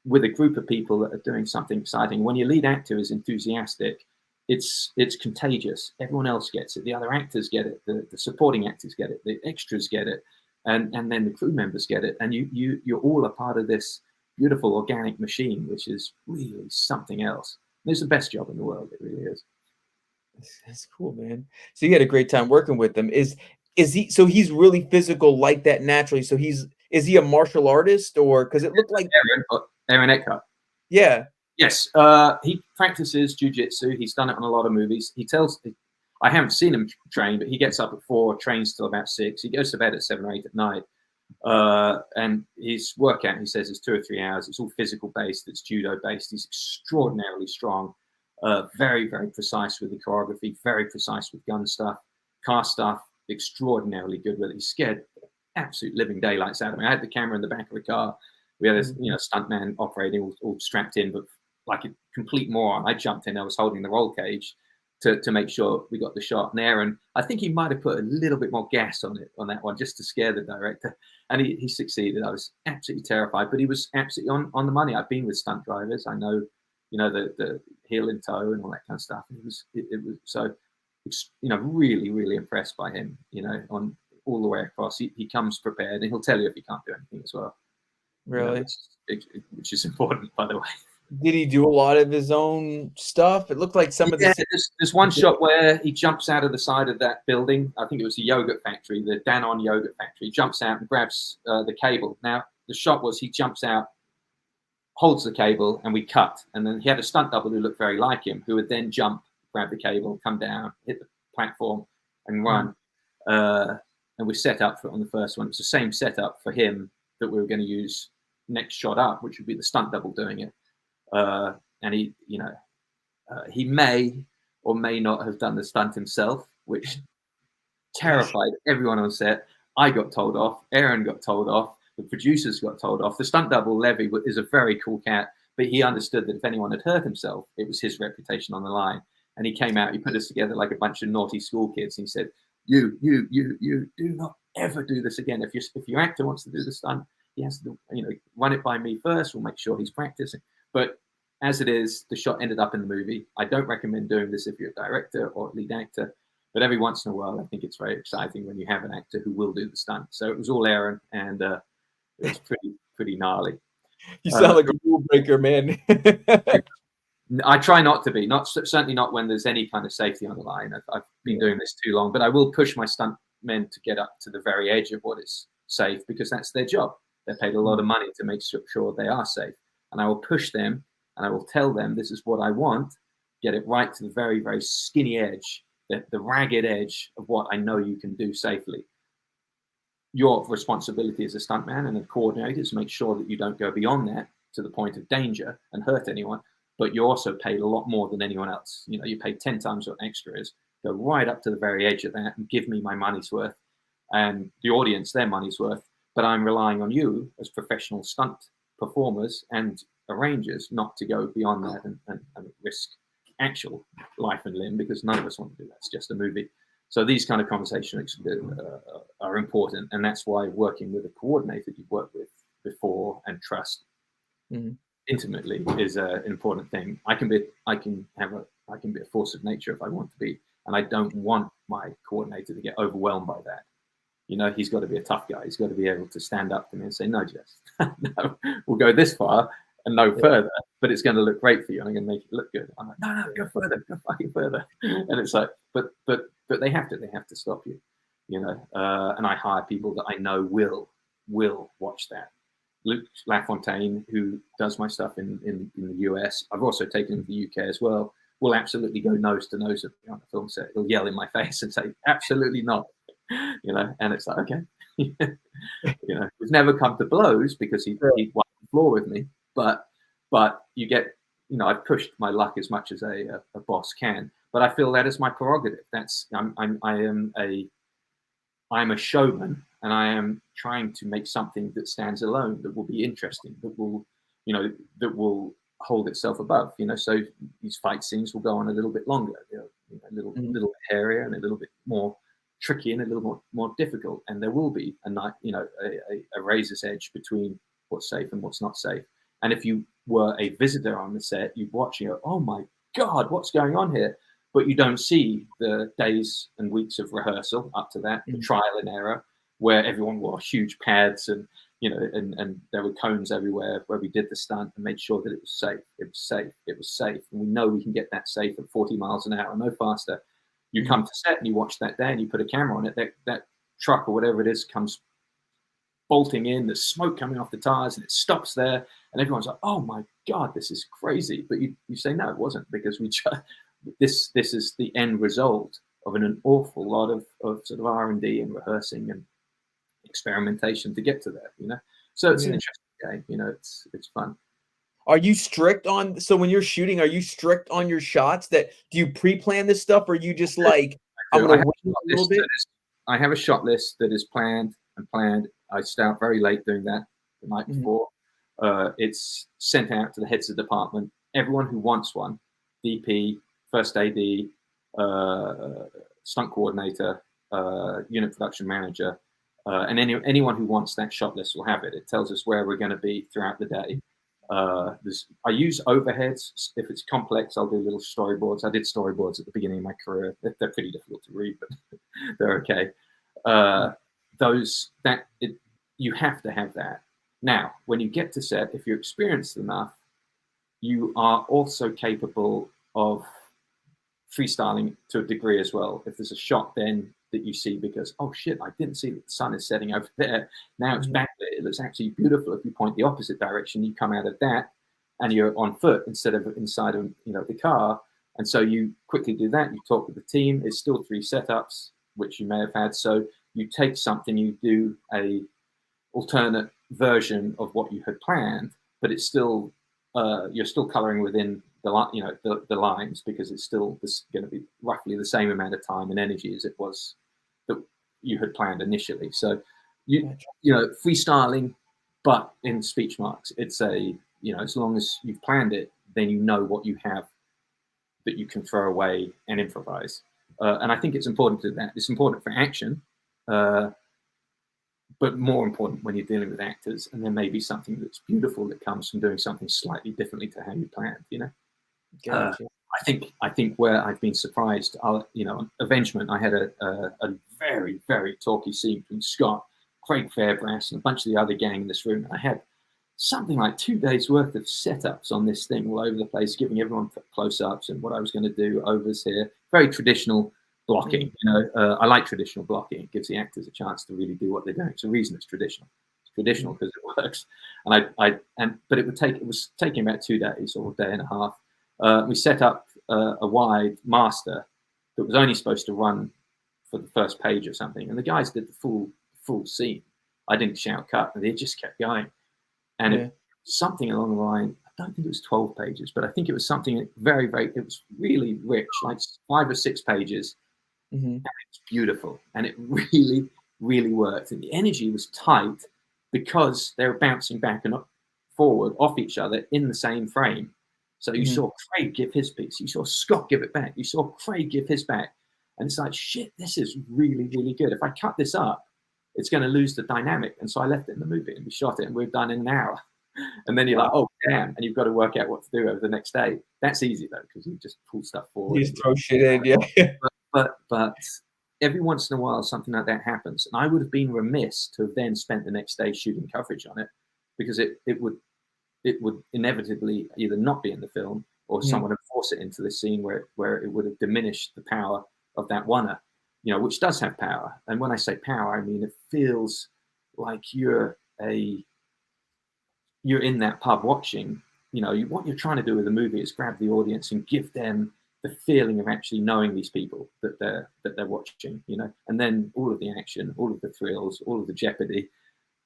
with a group of people that are doing something exciting. When your lead actor is enthusiastic, it's contagious. Everyone else gets it. The other actors get it. The supporting actors get it. The extras get it, and then the crew members get it. And you're all a part of this beautiful organic machine, which is really something else. It's the best job in the world. It really is. That's cool, man. So you had a great time working with them. Is he, so he's really physical like that naturally? So is he a martial artist, or because it looked like Aaron Eckhart? Yeah. Yes. He practices jiu-jitsu. He's done it on a lot of movies. I haven't seen him train, but he gets up at 4, trains till about 6. He goes to bed at 7 or 8 at night. And his workout, he says, is 2 or 3 hours. It's all physical based. It's judo based. He's extraordinarily strong. Very, very precise with the choreography, very precise with gun stuff, car stuff, extraordinarily good with it. He scared absolute living daylights out of me. I had the camera in the back of the car. We had a stuntman operating, all strapped in, but like a complete moron. I jumped in. I was holding the roll cage to make sure we got the shot. And Aaron, I think he might have put a little bit more gas on that one, just to scare the director. And he succeeded. I was absolutely terrified, but he was absolutely on the money. I've been with stunt drivers. I know, the heel in toe and all that kind of stuff. And it was so, really, really impressed by him, on all the way across. He comes prepared, and he'll tell you if he can't do anything as well. You know, Really? which is important, by the way. Did he do a lot of his own stuff? It looked like some of the. Yeah, there's one shot where he jumps out of the side of that building. I think it was a yogurt factory, the Danone yogurt factory. He jumps out and grabs the cable. Now, the shot was he jumps out, holds the cable, and we cut. And then he had a stunt double who looked very like him, who would then jump, grab the cable, come down, hit the platform, and run. And we set up for it on the first one. It's the same setup for him that we were going to use next shot up, which would be the stunt double doing it. And he, you know, he may or may not have done the stunt himself, which terrified everyone on set. I got told off. Aaron got told off. The producers got told off. The stunt double, Levy, is a very cool cat, but he understood that if anyone had hurt himself, it was his reputation on the line. And he came out, he put us together like a bunch of naughty school kids. And he said, you do not ever do this again. If your actor wants to do the stunt, he has to, you know, run it by me first. We'll make sure he's practicing. But as it is, the shot ended up in the movie. I don't recommend doing this if you're a director or lead actor, but every once in a while, I think it's very exciting when you have an actor who will do the stunt. So it was all Aaron, and it was pretty gnarly. You sound like a rule breaker, man. I try not to be, certainly not when there's any kind of safety on the line. I've been doing this too long, but I will push my stunt men to get up to the very edge of what is safe, because that's their job. They're paid a lot of money to make sure they are safe. And I will push them, and I will tell them, this is what I want, get it right to the very, very skinny edge, the ragged edge of what I know you can do safely. Your responsibility as a stuntman and a coordinator is to make sure that you don't go beyond that to the point of danger and hurt anyone, but you're also paid a lot more than anyone else. You know, you pay 10 times what extra is. Go right up to the very edge of that and give me my money's worth, and the audience their money's worth. But I'm relying on you as professional stunt performers and arrangers not to go beyond that and risk actual life and limb, because none of us want to do that. It's just a movie. So these kind of conversations are important, and that's why working with a coordinator you've worked with before and trust intimately is an important thing. I can be a force of nature if I want to be, and I don't want my coordinator to get overwhelmed by that. You know, he's got to be a tough guy. He's got to be able to stand up to me and say, no, Jess, no, we'll go this far and no further, but it's going to look great for you, and I'm going to make it look good. I'm like, no, go further, go fucking further. And it's like, but they have to stop you, you know. And I hire people that I know will watch that. Luke Lafontaine, who does my stuff in the US, I've also taken him to the UK as well, will absolutely go nose to nose with me on the film set. He'll yell in my face and say, absolutely not. You know, and it's like, okay. You know, we've never come to blows because he wiped the floor with me, but you get, you know, I've pushed my luck as much as a boss can, but I feel that is my prerogative. That's I'm a showman, and I am trying to make something that stands alone, that will be interesting, that will hold itself above, you know. So these fight scenes will go on a little bit longer, you know, a little bit hairier and a little bit more tricky and a little more difficult, and there will be a razor's edge between what's safe and what's not safe. And if you were a visitor on the set, you'd watch and go, oh my God, what's going on here? But you don't see the days and weeks of rehearsal up to that, the trial and error, where everyone wore huge pads and, you know, and there were cones everywhere where we did the stunt and made sure that it was safe. It was safe. It was safe. And we know we can get that safe at 40 miles an hour, no faster. You come to set and you watch that day and you put a camera on it, that truck or whatever it is comes bolting in, there's smoke coming off the tires, and it stops there, and everyone's like, oh my God, this is crazy. But you say, no, it wasn't, because we just, this is the end result of an awful lot of sort of R&D and rehearsing and experimentation to get to that, you know. So it's an interesting game, you know. It's fun. Are you strict on, so when you're shooting, are you strict on your shots? That do you pre-plan this stuff, or are you just like, I'm gonna wait a little bit? I have a shot list that is planned. I start very late doing that the night before. It's sent out to the heads of department. Everyone who wants one, DP, first AD, stunt coordinator, unit production manager, and anyone who wants that shot list will have it. It tells us where we're going to be throughout the day. I use overheads. If it's complex, I'll do little storyboards. I did storyboards at the beginning of my career. They're pretty difficult to read, but they're okay. You have to have that. Now, when you get to set, if you're experienced enough, you are also capable of freestyling to a degree as well. If there's a shot then that you see because, oh shit, I didn't see that the sun is setting over there. Now it's backlit. It looks actually beautiful. If you point the opposite direction, you come out of that and you're on foot instead of inside of the car. And so you quickly do that. You talk with the team. It's still 3 setups, which you may have had. So you take something, you do a alternate version of what you had planned, but it's still you're still coloring within the lines, because it's still going to be roughly the same amount of time and energy as it was that you had planned initially. So freestyling, but in speech marks. It's as long as you've planned it, then you know what you have that you can throw away and improvise. And I think it's important to do that. It's important for action, but more important when you're dealing with actors, and there may be something that's beautiful that comes from doing something slightly differently to how you planned. Gotcha. I think where I've been surprised, on Avengement, I had a very, very talky scene between Scott, Craig Fairbrass, and a bunch of the other gang in this room, and I had something like 2 days worth of setups on this thing all over the place, giving everyone close-ups and what I was going to do, overs here. Very traditional blocking. I like traditional blocking. It gives the actors a chance to really do what they're doing. It's a reason it's traditional. It's traditional because it works. But it was taking about 2 days or a day and a half. We set up a wide master that was only supposed to run for the first page or something, and the guys did the full scene. I didn't shout cut, and they just kept going. And it was something along the line, I don't think it was 12 pages, but I think it was something very, very, it was really rich, like 5 or 6 pages. And it's beautiful. And it really, really worked. And the energy was tight because they were bouncing back and forward off each other in the same frame. So you saw Craig give his piece. You saw Scott give it back. You saw Craig give his back. And it's like, shit, this is really, really good. If I cut this up, it's going to lose the dynamic. And so I left it in the movie and we shot it and we're done in an hour. And then you're like, oh, damn. And you've got to work out what to do over the next day. That's easy, though, because you just pull stuff forward. You just throw shit in, yeah. But every once in a while, something like that happens. And I would have been remiss to have then spent the next day shooting coverage on it, because it would inevitably either not be in the film, or someone would force it into the scene where it would have diminished the power of that oneer, which does have power. And when I say power, I mean it feels like you're in that pub watching. What you're trying to do with a movie is grab the audience and give them the feeling of actually knowing these people that they're watching. And then all of the action, all of the thrills, all of the jeopardy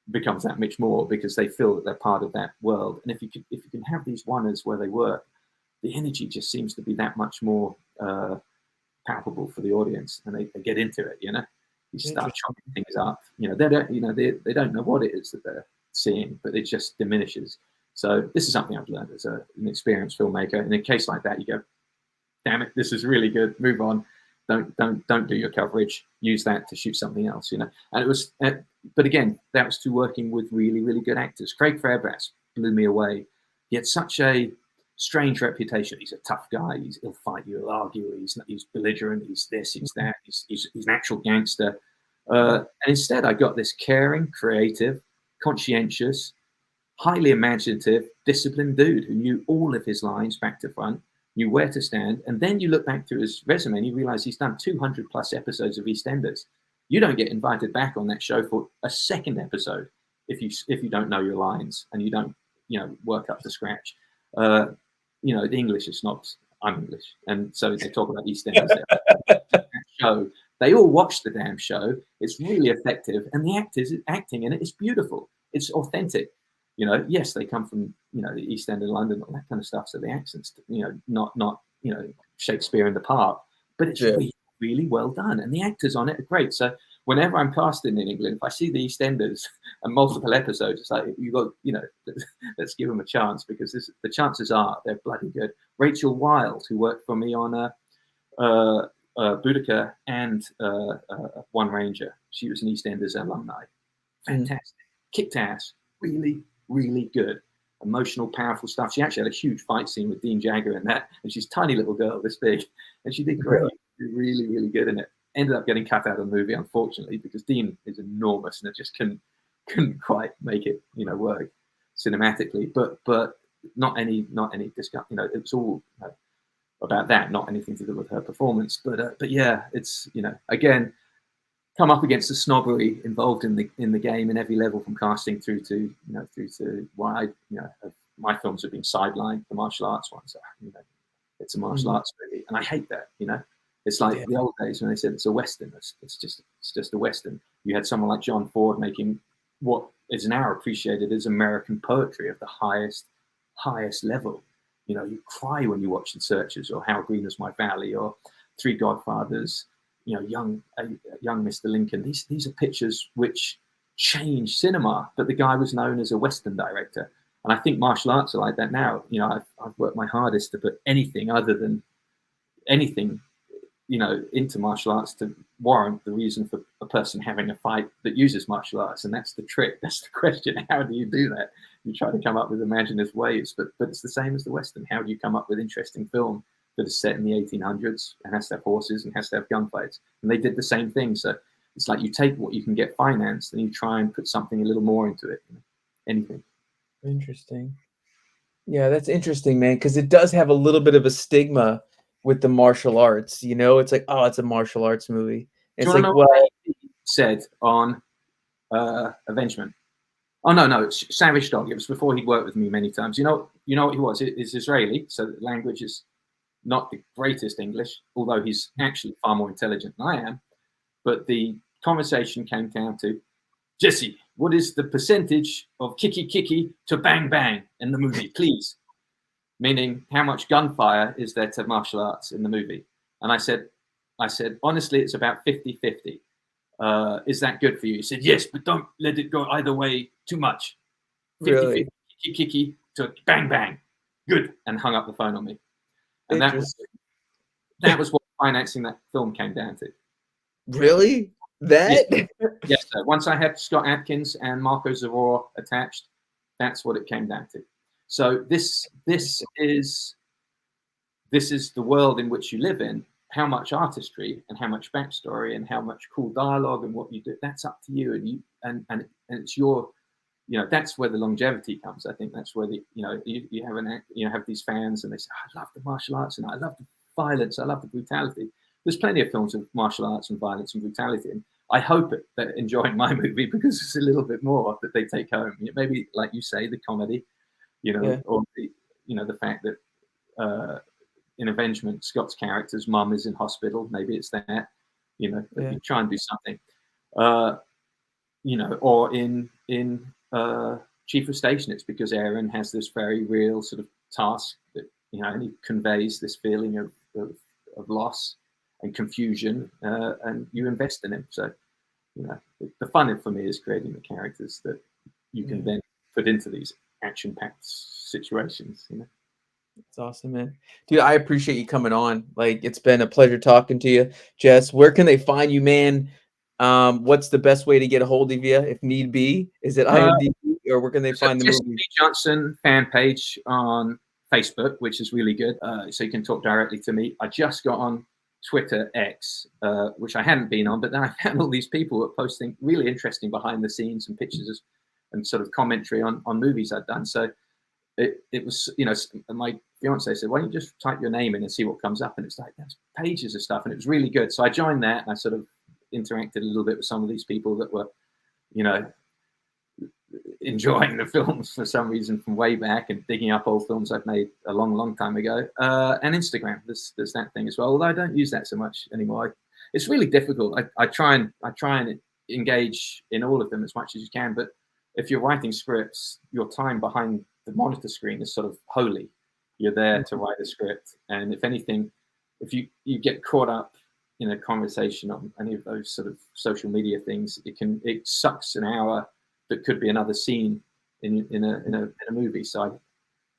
becomes that much more, because they feel that they're part of that world. And if you can have these oneers where they work, the energy just seems to be that much more palpable for the audience, and they get into it. You start chopping things up. They don't know what it is that they're seeing, but it just diminishes. So this is something I've learned as an experienced filmmaker. In a case like that, you go, damn it, this is really good. Move on. Don't do your coverage. Use that to shoot something else. And it was, but again, that was through working with really, really good actors. Craig Fairbrass blew me away. He had such a strange reputation. He's a tough guy. He'll fight you. He'll argue. He's belligerent. He's this. He's that. He's an actual gangster. And instead, I got this caring, creative, conscientious, highly imaginative, disciplined dude who knew all of his lines back to front, knew where to stand. And then you look back through his resume and you realize he's done 200 plus episodes of EastEnders. You don't get invited back on that show for a second episode if you don't know your lines and you don't work up to scratch. The English is snobs. I'm English, and so they talk about EastEnders. Show. They all watch the damn show. It's really effective, and the actors acting in it is beautiful. It's authentic. Yes, they come from the East End of London, all that kind of stuff. So the accents, not Shakespeare in the Park, but it's really, really well done, and the actors on it are great. So whenever I'm casting in England, if I see the EastEnders and multiple episodes, it's like let's give them a chance, because the chances are they're bloody good. Rachel Wilde, who worked for me on Boudica and One Ranger, she was an EastEnders alumni. Fantastic, kicked ass, really, really good, emotional, powerful stuff. She actually had a huge fight scene with Dean Jagger in that, and she's a tiny little girl this big, and she did great. Really, really good in it. Ended up getting cut out of the movie, unfortunately, because Dean is enormous and it just couldn't couldn't quite make it, you know, work cinematically. But not any discount. You know, it was all about that, not anything to do with her performance. But yeah, it's, you know, again, come up against the snobbery involved in the game in every level, from casting through to why my films have been sidelined, the martial arts ones. You know, it's a martial arts movie, and I hate that. You know, it's like the old days when they said it's a western. It's just a western. You had someone like John Ford making what is now appreciated as American poetry of the highest level. You know, you cry when you watch The Searchers or How Green Is My Valley or Three Godfathers. You know, young Mr. Lincoln. These are pictures which changed cinema, but the guy was known as a Western director. And I think martial arts are like that now. You know, I've worked my hardest to put anything other than anything, you know, into martial arts to warrant the reason for a person having a fight that uses martial arts. And that's the trick. That's the question. How do you do that? You try to come up with imaginative ways, but it's the same as the Western. How do you come up with interesting film that is set in the 1800s and has to have horses and has to have gunfights? And they did the same thing. So it's like you take what you can get financed and you try and put something a little more into it. You know, anything. Interesting. Yeah, that's interesting, man, because it does have a little bit of a stigma with the martial arts. You know, it's like, oh, it's a martial arts movie. Do It's you like, know well, what he said on Avengement? Oh no, it's Savage Dog. It was before he'd worked with me many times. You know what he was? It's Israeli, so the language is not the greatest English, although he's actually far more intelligent than I am. But the conversation came down to, Jesse, what is the percentage of kicky to bang bang in the movie, please? Meaning, how much gunfire is there to martial arts in the movie? And I said, honestly, it's about 50-50. Is that good for you? He said, yes, but don't let it go either way too much. 50-50, really kicky to bang bang. Good. And hung up the phone on me. And that was what financing that film came down to. Really? That? Yes, sir. Once I had Scott Adkins and Marco Zaror attached, that's what it came down to. So this is the world in which you live in. How much artistry and how much backstory and how much cool dialogue and what you do, that's up to you. And it's your, you know, that's where the longevity comes. I think that's where you have these fans and they say, I love the martial arts and I love the violence, I love the brutality. There's plenty of films of martial arts and violence and brutality, and I hope they're enjoying my movie because it's a little bit more that they take home. Maybe, like you say, the comedy, you know, or the fact that in Avengement, Scott's character's mum is in hospital. Maybe it's that, you try and do something, or in Chief of Station, it's because Aaron has this very real sort of task that, and he conveys this feeling of loss and confusion, and you invest in him. So, the fun for me is creating the characters that you can then put into these action-packed situations. It's awesome, man. Dude, I appreciate you coming on. Like, it's been a pleasure talking to you, Jess. Where can they find you, man? What's the best way to get a hold of you if need be? Is it IMDb, or where can they find the movie? Jesse Johnson fan page on Facebook, which is really good. So you can talk directly to me. I just got on Twitter X, which I hadn't been on, but then I found all these people who are posting really interesting behind the scenes and pictures and sort of commentary on movies I've done. So it was, my fiance said, why don't you just type your name in and see what comes up? And it's like, there's pages of stuff, and it was really good. So I joined that, and I sort of interacted a little bit with some of these people that were, enjoying the films for some reason from way back and digging up old films I've made a long, long time ago. And Instagram, there's that thing as well. Although I don't use that so much anymore. It's really difficult. I try and engage in all of them as much as you can. But if you're writing scripts, your time behind the monitor screen is sort of holy. You're there to write a script. And if anything, if you get caught up in a conversation on any of those sort of social media things, it sucks an hour that could be another scene in a movie. So,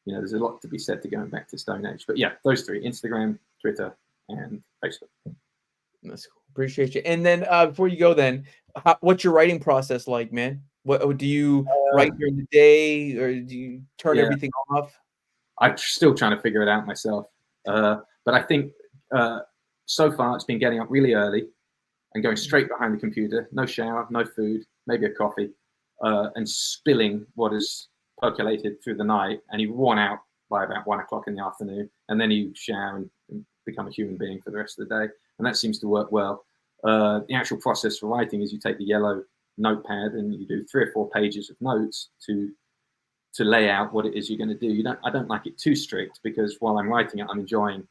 there's a lot to be said to going back to Stone Age. But yeah, those three: Instagram, Twitter, and Facebook. That's cool. Appreciate you. And then before you go, then, what's your writing process like, man? What do you write during the day, or do you turn everything off? I'm still trying to figure it out myself. But I think so far it's been getting up really early and going straight behind the computer, no shower, no food, maybe a coffee, and spilling what has percolated through the night, and he's worn out by about 1 o'clock in the afternoon, and then you shower and become a human being for the rest of the day, and that seems to work well. The actual process for writing is you take the yellow notepad and you do 3 or 4 pages of notes to lay out what it is you're going to do. I don't like it too strict, because while I'm writing it, I'm enjoying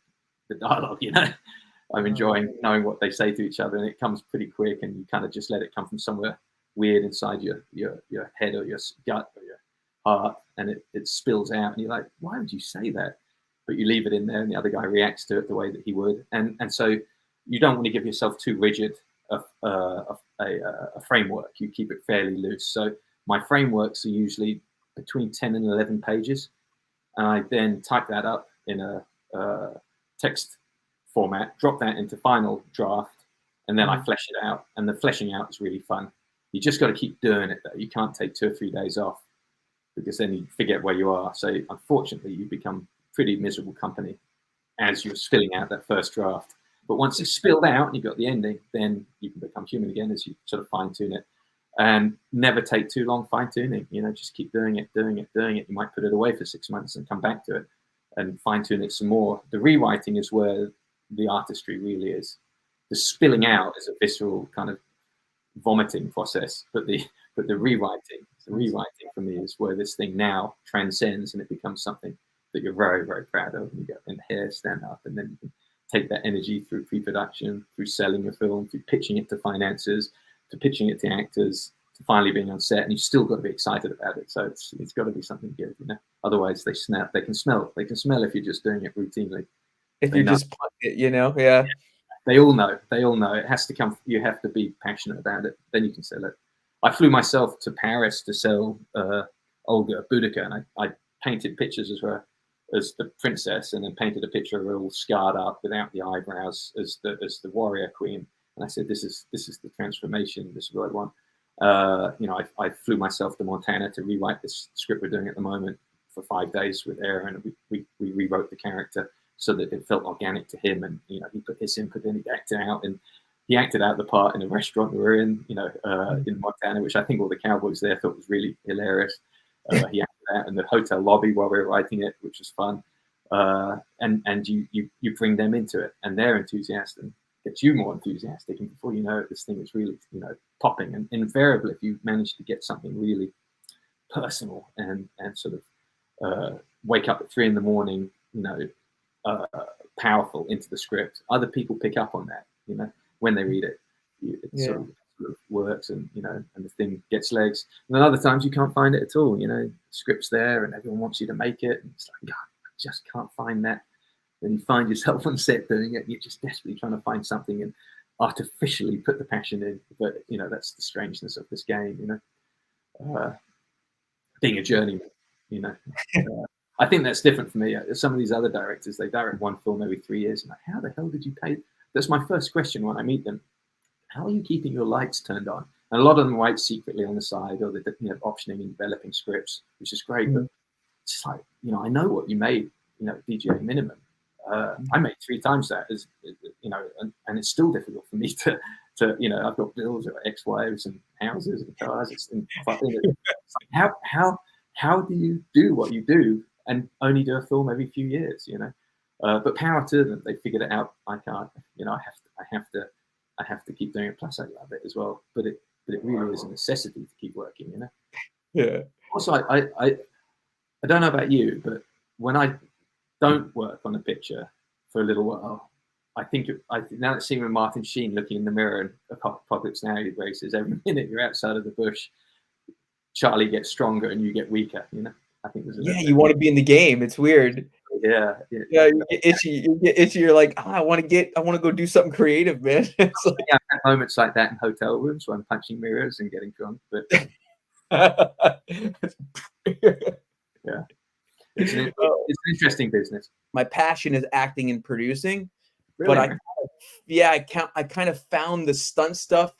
the dialogue, you know. I'm enjoying knowing what they say to each other, and it comes pretty quick, and you kind of just let it come from somewhere weird inside your head or your gut or your heart, and it spills out, and you're like, why would you say that? But you leave it in there, and the other guy reacts to it the way that he would, and so you don't want to give yourself too rigid a framework. You keep it fairly loose. So my frameworks are usually between 10 and 11 pages, and I then type that up in a text format, drop that into final draft, and then I flesh it out. And the fleshing out is really fun. You just got to keep doing it, though. You can't take 2 or 3 days off, because then you forget where you are. So unfortunately, you become pretty miserable company as you're spilling out that first draft. But once it's spilled out and you've got the ending, then you can become human again as you sort of fine tune it. And never take too long fine tuning. You know, just keep doing it. You might put it away for 6 months and come back to it and fine tune it some more. The rewriting is where the artistry really is. The spilling out is a visceral kind of vomiting process, but the rewriting for me is where this thing now transcends, and it becomes something that you're very, very proud of, and you get in hair stand up, and then you can take that energy through pre-production, through selling your film, through pitching it to financiers, to pitching it to actors, to finally being on set, and you've still got to be excited about it. So it's got to be something good, you know. Otherwise, they can smell if you're just doing it routinely. If you just put it, you know, yeah. They all know. It has to come. You have to be passionate about it. Then you can sell it. I flew myself to Paris to sell Olga Boudica, and I painted pictures of her as the princess, and then painted a picture of her all scarred up without the eyebrows as the warrior queen. And I said, this is the transformation. This is what I want. You know, I flew myself to Montana to rewrite this script we're doing at the moment for 5 days with Aaron, and we rewrote the character so that it felt organic to him, and you know, he put his input in, he acted out, and he acted out the part in a restaurant we were in, you know, in Montana, which I think all the cowboys there thought was really hilarious. He acted out in the hotel lobby while we were writing it, which was fun. And you bring them into it, and they're enthusiastic, and gets you more enthusiastic, and before you know it, this thing is really, you know, popping. And invariably, if you manage to get something really personal and sort of wake up at 3 in the morning, you know, powerful into the script, other people pick up on that, you know, when they read it. It sort of works, and you know, and the thing gets legs. And then other times you can't find it at all, you know, the script's there and everyone wants you to make it, and it's like, God, I just can't find that. Then you find yourself on set doing it, and you're just desperately trying to find something and artificially put the passion in. But you know, that's the strangeness of this game, you know, being a journeyman, you know. I think that's different for me. Some of these other directors, they direct one film every 3 years, and like, how the hell did you pay? That's my first question when I meet them. How are you keeping your lights turned on? And a lot of them write secretly on the side, or they're, you know, optioning and developing scripts, which is great. But it's like, you know, I know what you made, you know, DGA minimum. I made 3 times that, as you know, and it's still difficult for me to you know, I've got bills or ex-wives and houses and cars. It's like, how do you do what you do and only do a film every few years, you know? But power to them, they figured it out. I can't, you know, I have to keep doing it. Plus, I love it as well. But it really is a necessity to keep working, you know. Yeah. Also, I don't know about you, but when I don't work on a picture for a little while, I think now that scene with Martin Sheen looking in the mirror and Apocalypse Now races, every minute you're outside of the bush, Charlie gets stronger and you get weaker, you know. I think there's you want to be in the game. It's weird. Yeah. You get itchy. You get itchy. You're like, I want to go do something creative, man. It's like, yeah, I've had moments like that in hotel rooms where I'm punching mirrors and getting drunk. But yeah, it's an interesting business. My passion is acting and producing, Really? but I kind of found the stunt stuff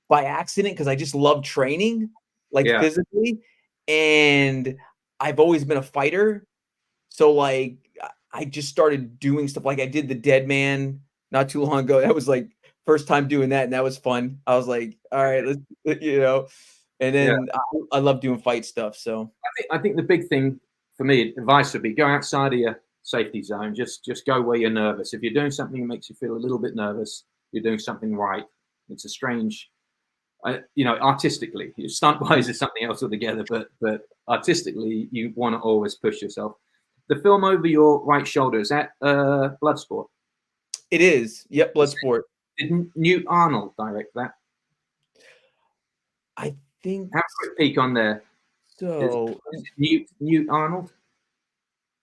by accident because I just love training, like physically, and I've always been a fighter. So like I just started doing stuff. Like I did the Dead Man not too long ago. That was like first time doing that, and that was fun. I was like, all right, let's, you know. And Yeah. then I love doing fight stuff. So I think the big thing for me, advice would be go outside of your safety zone. Just go where you're nervous. If you're doing something that makes you feel a little bit nervous, you're doing something right. It's a strange, you know, artistically, stunt wise is something else altogether, but artistically, you want to always push yourself. The film over your right shoulder, is that Bloodsport? it is. Yep, Bloodsport. Did Newt Arnold direct that? I think Have a quick peek on there. so. Is it Newt Arnold?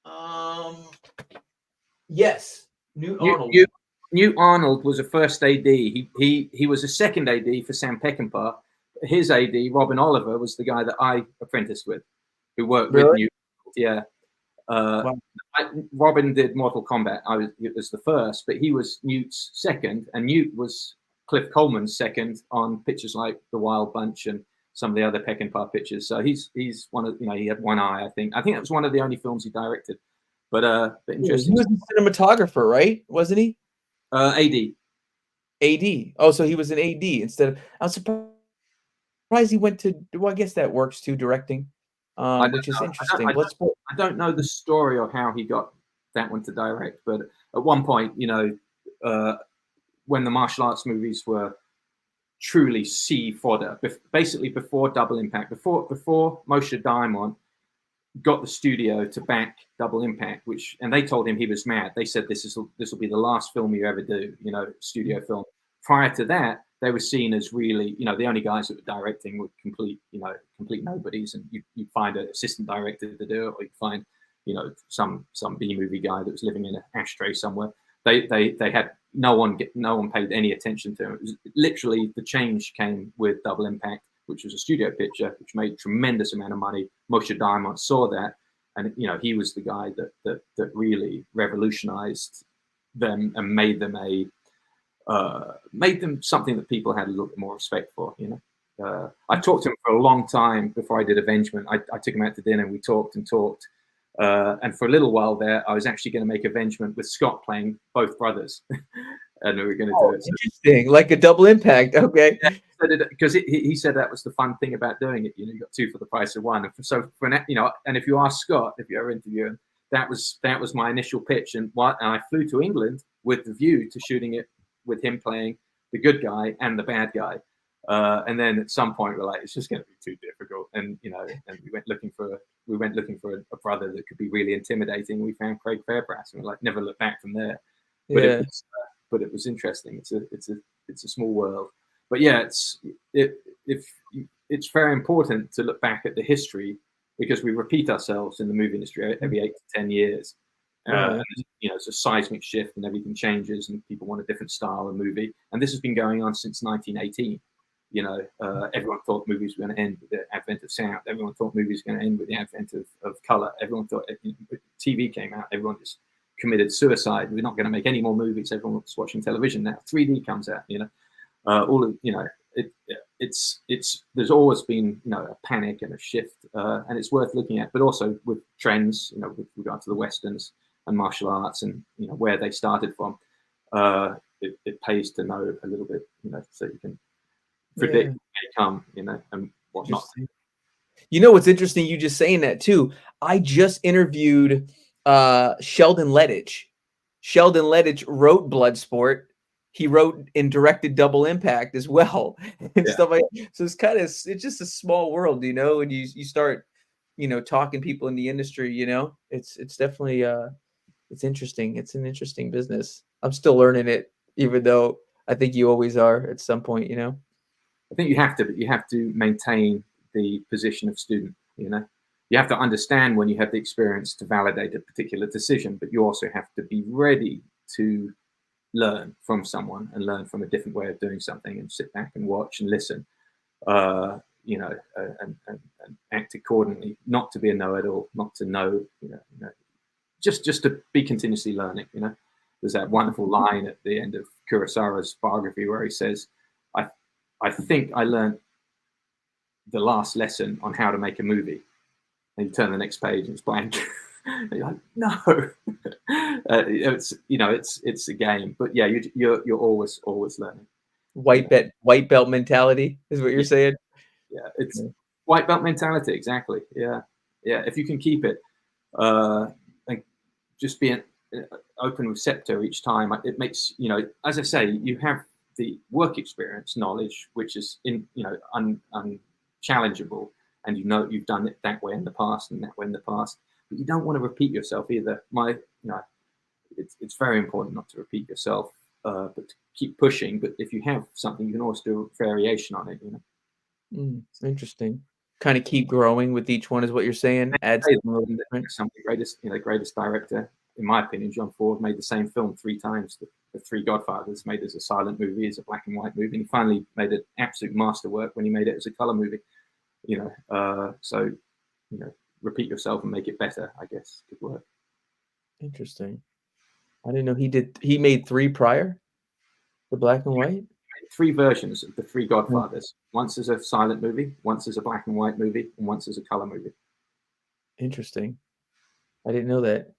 Um. Yes, Newt Newt, Arnold. Newt, Newt Arnold was a first AD. He was a second AD for Sam Peckinpah. His AD, Robin Oliver, was the guy that I apprenticed with, who worked with Really? Newt. Yeah. Wow. Robin did Mortal Kombat. It was the first, but he was Newt's second, and Newt was Cliff Coleman's second on pictures like The Wild Bunch and some of the other Peckinpah pictures. So he's one of, you know, he had one eye. I think that was one of the only films he directed. But interesting. He was a cinematographer, right? Wasn't he? AD. AD. Oh, so he was an AD instead of. I was surprised he went to. Well, I guess that works too, directing, which is interesting. I don't know the story of how he got that one to direct, but at one point, you know, when the martial arts movies were truly C fodder, basically before Double Impact, before Moshe Daimon got the studio to back Double Impact, and they told him he was mad. They said this will be the last film you ever do, you know, studio film. Prior to that, they were seen as really, you know, the only guys that were directing were complete nobodies, and you'd find an assistant director to do it, or you'd find, you know, some B movie guy that was living in an ashtray somewhere. They had no one paid any attention to him. It was literally the change came with Double Impact, which was a studio picture, which made a tremendous amount of money. Moshe Daimon saw that, and you know, he was the guy that really revolutionized them and made them something that people had a little bit more respect for. You know, I talked to him for a long time before I did Avengement. I took him out to dinner, and we talked and talked. And for a little while there, I was actually going to make Avengement with Scott playing both brothers, and we were going to do it. Interesting, like a Double Impact. Okay. Because he said that was the fun thing about doing it. You know, you got two for the price of one. And you know, and if you ask Scott, if you ever interview him, that was my initial pitch. And I flew to England with the view to shooting it with him playing the good guy and the bad guy. And then at some point we're like, it's just going to be too difficult. And you know, and we went looking for a brother that could be really intimidating. We found Craig Fairbrass, and we like never looked back from there. But it was interesting. It's a small world. But yeah, it's very important to look back at the history, because we repeat ourselves in the movie industry every 8 to 10 years. And, you know, it's a seismic shift, and everything changes, and people want a different style of movie. And this has been going on since 1918. You know, everyone thought movies were going to end with the advent of sound. Everyone thought movies were going to end with the advent of color. Everyone thought, you know, TV came out, everyone just committed suicide. We're not going to make any more movies. Everyone's watching television now. 3D comes out. You know, all of, you know, it's there's always been, you know, a panic and a shift, and it's worth looking at. But also with trends, you know, with regard to the westerns and martial arts, and you know where they started from. It pays to know a little bit, you know, so you can predict what may come, you know, and whatnot. You know what's interesting? You just saying that too. I just interviewed Sheldon Lettich. Sheldon Lettich wrote Bloodsport. He wrote and directed Double Impact as well, and stuff like that. So it's just a small world, you know. And you start, you know, talking people in the industry, you know, it's definitely it's interesting. It's an interesting business. I'm still learning it, even though I think you always are at some point, you know. I think you have to maintain the position of student. You know, you have to understand when you have the experience to validate a particular decision, but you also have to be ready to learn from someone and learn from a different way of doing something, and sit back and watch and listen, you know, and act accordingly. Not to be a know-it-all, not to know, you know, just to be continuously learning. You know, there's that wonderful line at the end of Kurosawa's biography where he says, I think I learned the last lesson on how to make a movie. And you turn the next page and it's blank. And you're like, no. It's, you know, it's a game. But yeah, you're always learning. White belt mentality is what you're saying. yeah. It's white belt mentality, exactly. Yeah, yeah. If you can keep it, and just being open receptor each time, it makes, you know, as I say, you have the work experience knowledge, which is unchallengeable, and you know you've done it that way in the past and that way in the past, but you don't want to repeat yourself either. It's very important not to repeat yourself, but to keep pushing. But if you have something, you can always do a variation on it, you know. Interesting. Kind of keep growing with each one is what you're saying. Add something a little different. Some of the greatest, you know, greatest director, in my opinion, John Ford, made the same film 3 times. The Three Godfathers, made as a silent movie, as a black and white movie, and he finally made an absolute masterwork when he made it as a color movie. You know, so, you know, repeat yourself and make it better, I guess, could work. Interesting. I didn't know he made 3 prior, the black and white. 3 versions of the Three Godfathers. Once as a silent movie, once as a black and white movie, and once as a color movie. Interesting. I didn't know that.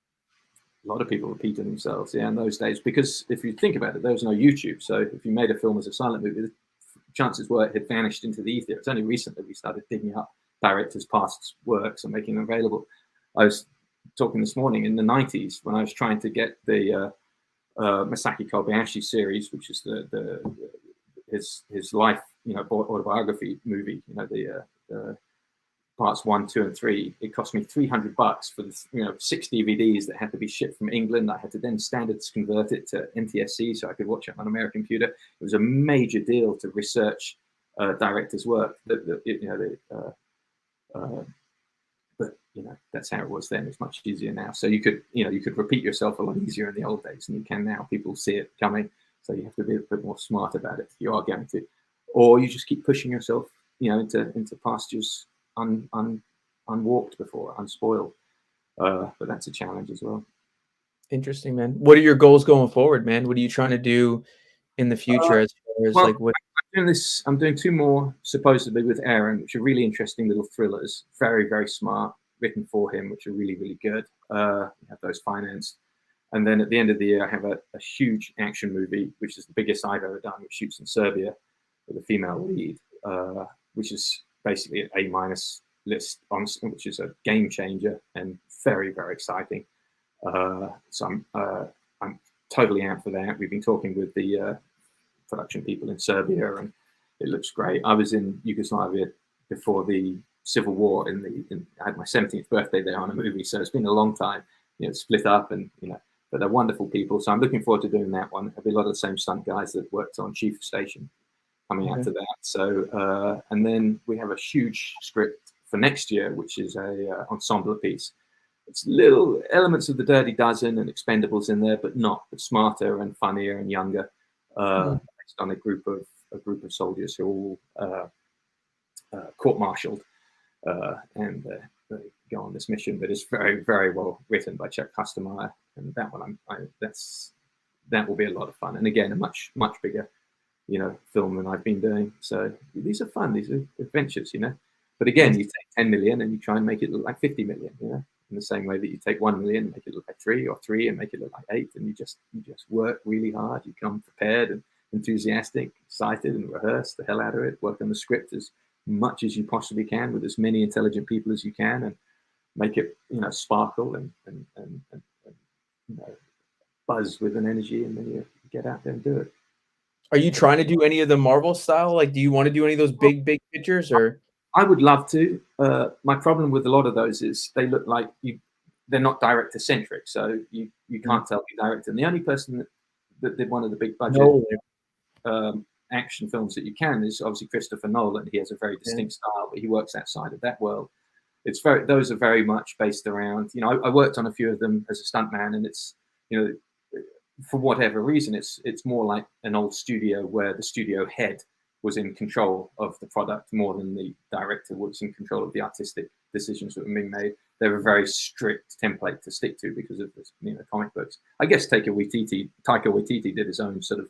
A lot of people repeated themselves, yeah, in those days, because if you think about it, there was no YouTube. So if you made a film as a silent movie, the chances were it had vanished into the ether. It's only recently we started digging up directors' past works and making them available. I was talking this morning in the 90s when I was trying to get the Masaki Kobayashi series, which is his life, you know, autobiography movie, you know, the parts 1, 2, and 3. It cost me $300 for the, you know, 6 DVDs that had to be shipped from England. I had to then standards convert it to NTSC so I could watch it on an American computer. It was a major deal to research directors' work. But you know, that's how it was then. It's much easier now. So you could repeat yourself a lot easier in the old days than you can now. People see it coming, so you have to be a bit more smart about it if you are going to, or you just keep pushing yourself, you know, into pastures unwalked before, unspoiled. But that's a challenge as well. Interesting, man. What are your goals going forward, man? What are you trying to do in the future as far as like what? I'm doing 2 more supposedly with Aaron, which are really interesting little thrillers. Very, very smart, written for him, which are really, really good. We have those financed. And then at the end of the year, I have a huge action movie, which is the biggest I've ever done, which shoots in Serbia with a female lead, which is basically an A- list, which is a game changer and very, very exciting. So I'm totally out for that. We've been talking with the production people in Serbia, and it looks great. I was in Yugoslavia before the civil war. I had my 17th birthday there on a movie, so it's been a long time. You know, split up, and you know, but they're wonderful people. So I'm looking forward to doing that one. There'll be a lot of the same stunt guys that worked on Chief of Station coming out to that. So and then we have a huge script for next year, which is a ensemble piece. It's little elements of the Dirty Dozen and Expendables in there, but smarter and funnier and younger. Based on a group of soldiers who are all court-martialed, and they go on this mission. But it's very, very well written by Chuck Customeyer, and that one that will be a lot of fun. And again, a much bigger, you know, film than I've been doing. So these are fun. These are adventures, you know. But again, you take 10 million and you try and make it look like 50 million, you know, in the same way that you take 1 million and make it look like 3, or 3 and make it look like 8, and you just work really hard. You come prepared and enthusiastic, excited, and rehearse the hell out of it. Work on the script as much as you possibly can with as many intelligent people as you can, and make it, you know, sparkle and you know, buzz with an energy, and then you get out there and do it. Are you trying to do any of the Marvel style? Like, do you want to do any of those big pictures, or? I would love to. My problem with a lot of those is they look like they're not director centric, so you can't tell the director. And the only person that did one of the big budget action films that you can is obviously Christopher Nolan. He has a very distinct style, but he works outside of that world. Those are very much based around, you know, I worked on a few of them as a stuntman, and it's, you know, for whatever reason, it's more like an old studio where the studio head was in control of the product more than the director was in control of the artistic decisions that were being made. They were a very strict template to stick to because of this, you know, comic books. I guess Taika Waititi did his own sort of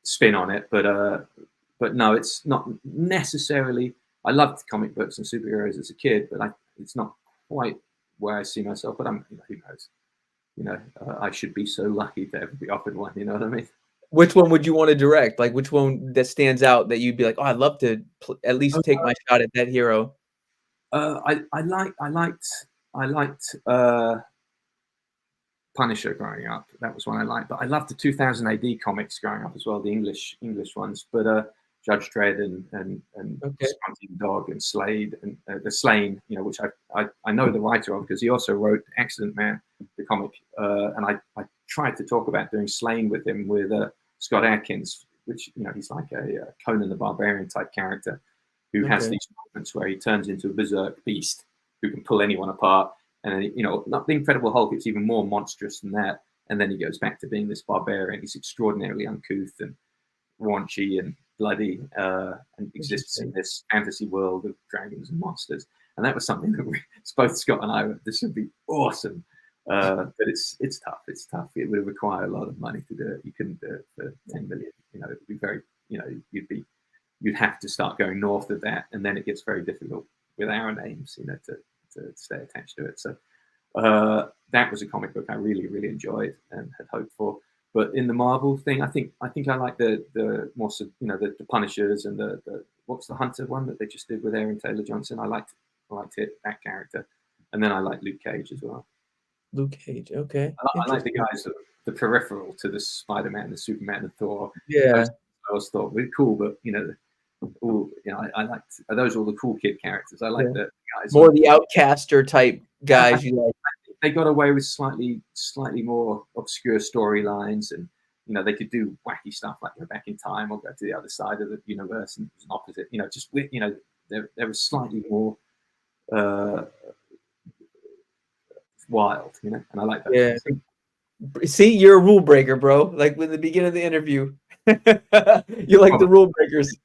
spin on it, but no, it's not necessarily. I loved comic books and superheroes as a kid, but it's not quite where I see myself. But you know, who knows? You know, I should be so lucky to ever be offered one. You know what I mean? Which one would you want to direct? Like, which one that stands out that you'd be like, oh, I'd love to at least take my shot at that hero? I liked Punisher growing up. That was one I liked. But I loved the 2000 AD comics growing up as well, the English ones. But Judge Dredd and Okay. Hunting Dog and Slade and the Slain, you know, which I know the writer of because he also wrote Accident Man, the comic. And I tried to talk about doing Slain with him with Scott Adkins, which, you know, he's like a Conan the Barbarian type character who has these moments where he turns into a berserk beast who can pull anyone apart. And, you know, not the Incredible Hulk, it's even more monstrous than that. And then he goes back to being this barbarian. He's extraordinarily uncouth and raunchy and bloody and exists in this fantasy world of dragons and monsters. And that was something that both Scott and I were, this would be awesome. But it's tough. It's tough. It would require a lot of money to do it. You couldn't do it for 10 million. You know, it would be very, you know, you'd have to start going north of that. And then it gets very difficult with our names, you know, to stay attached to it. So that was a comic book I really, really enjoyed and had hoped for. But in the Marvel thing, I think I like the more, you know, the Punishers and the what's the Hunter one that they just did with Aaron Taylor Johnson. I liked it, that character, and then I like Luke Cage as well. Luke Cage, okay. I like the guys that the peripheral to the Spider-Man, the Superman, the Thor. Yeah, I always thought really cool, but you know. Ooh, you know, I liked those all the cool kid characters. I like the guys more the outcaster type guys. You like. They got away with slightly more obscure storylines, and you know they could do wacky stuff like go back in time or go to the other side of the universe and it was an opposite. You know, just you know there was slightly more wild. You know, and I like that. Yeah. See, you're a rule breaker, bro. Like with the beginning of the interview, you like the rule breakers.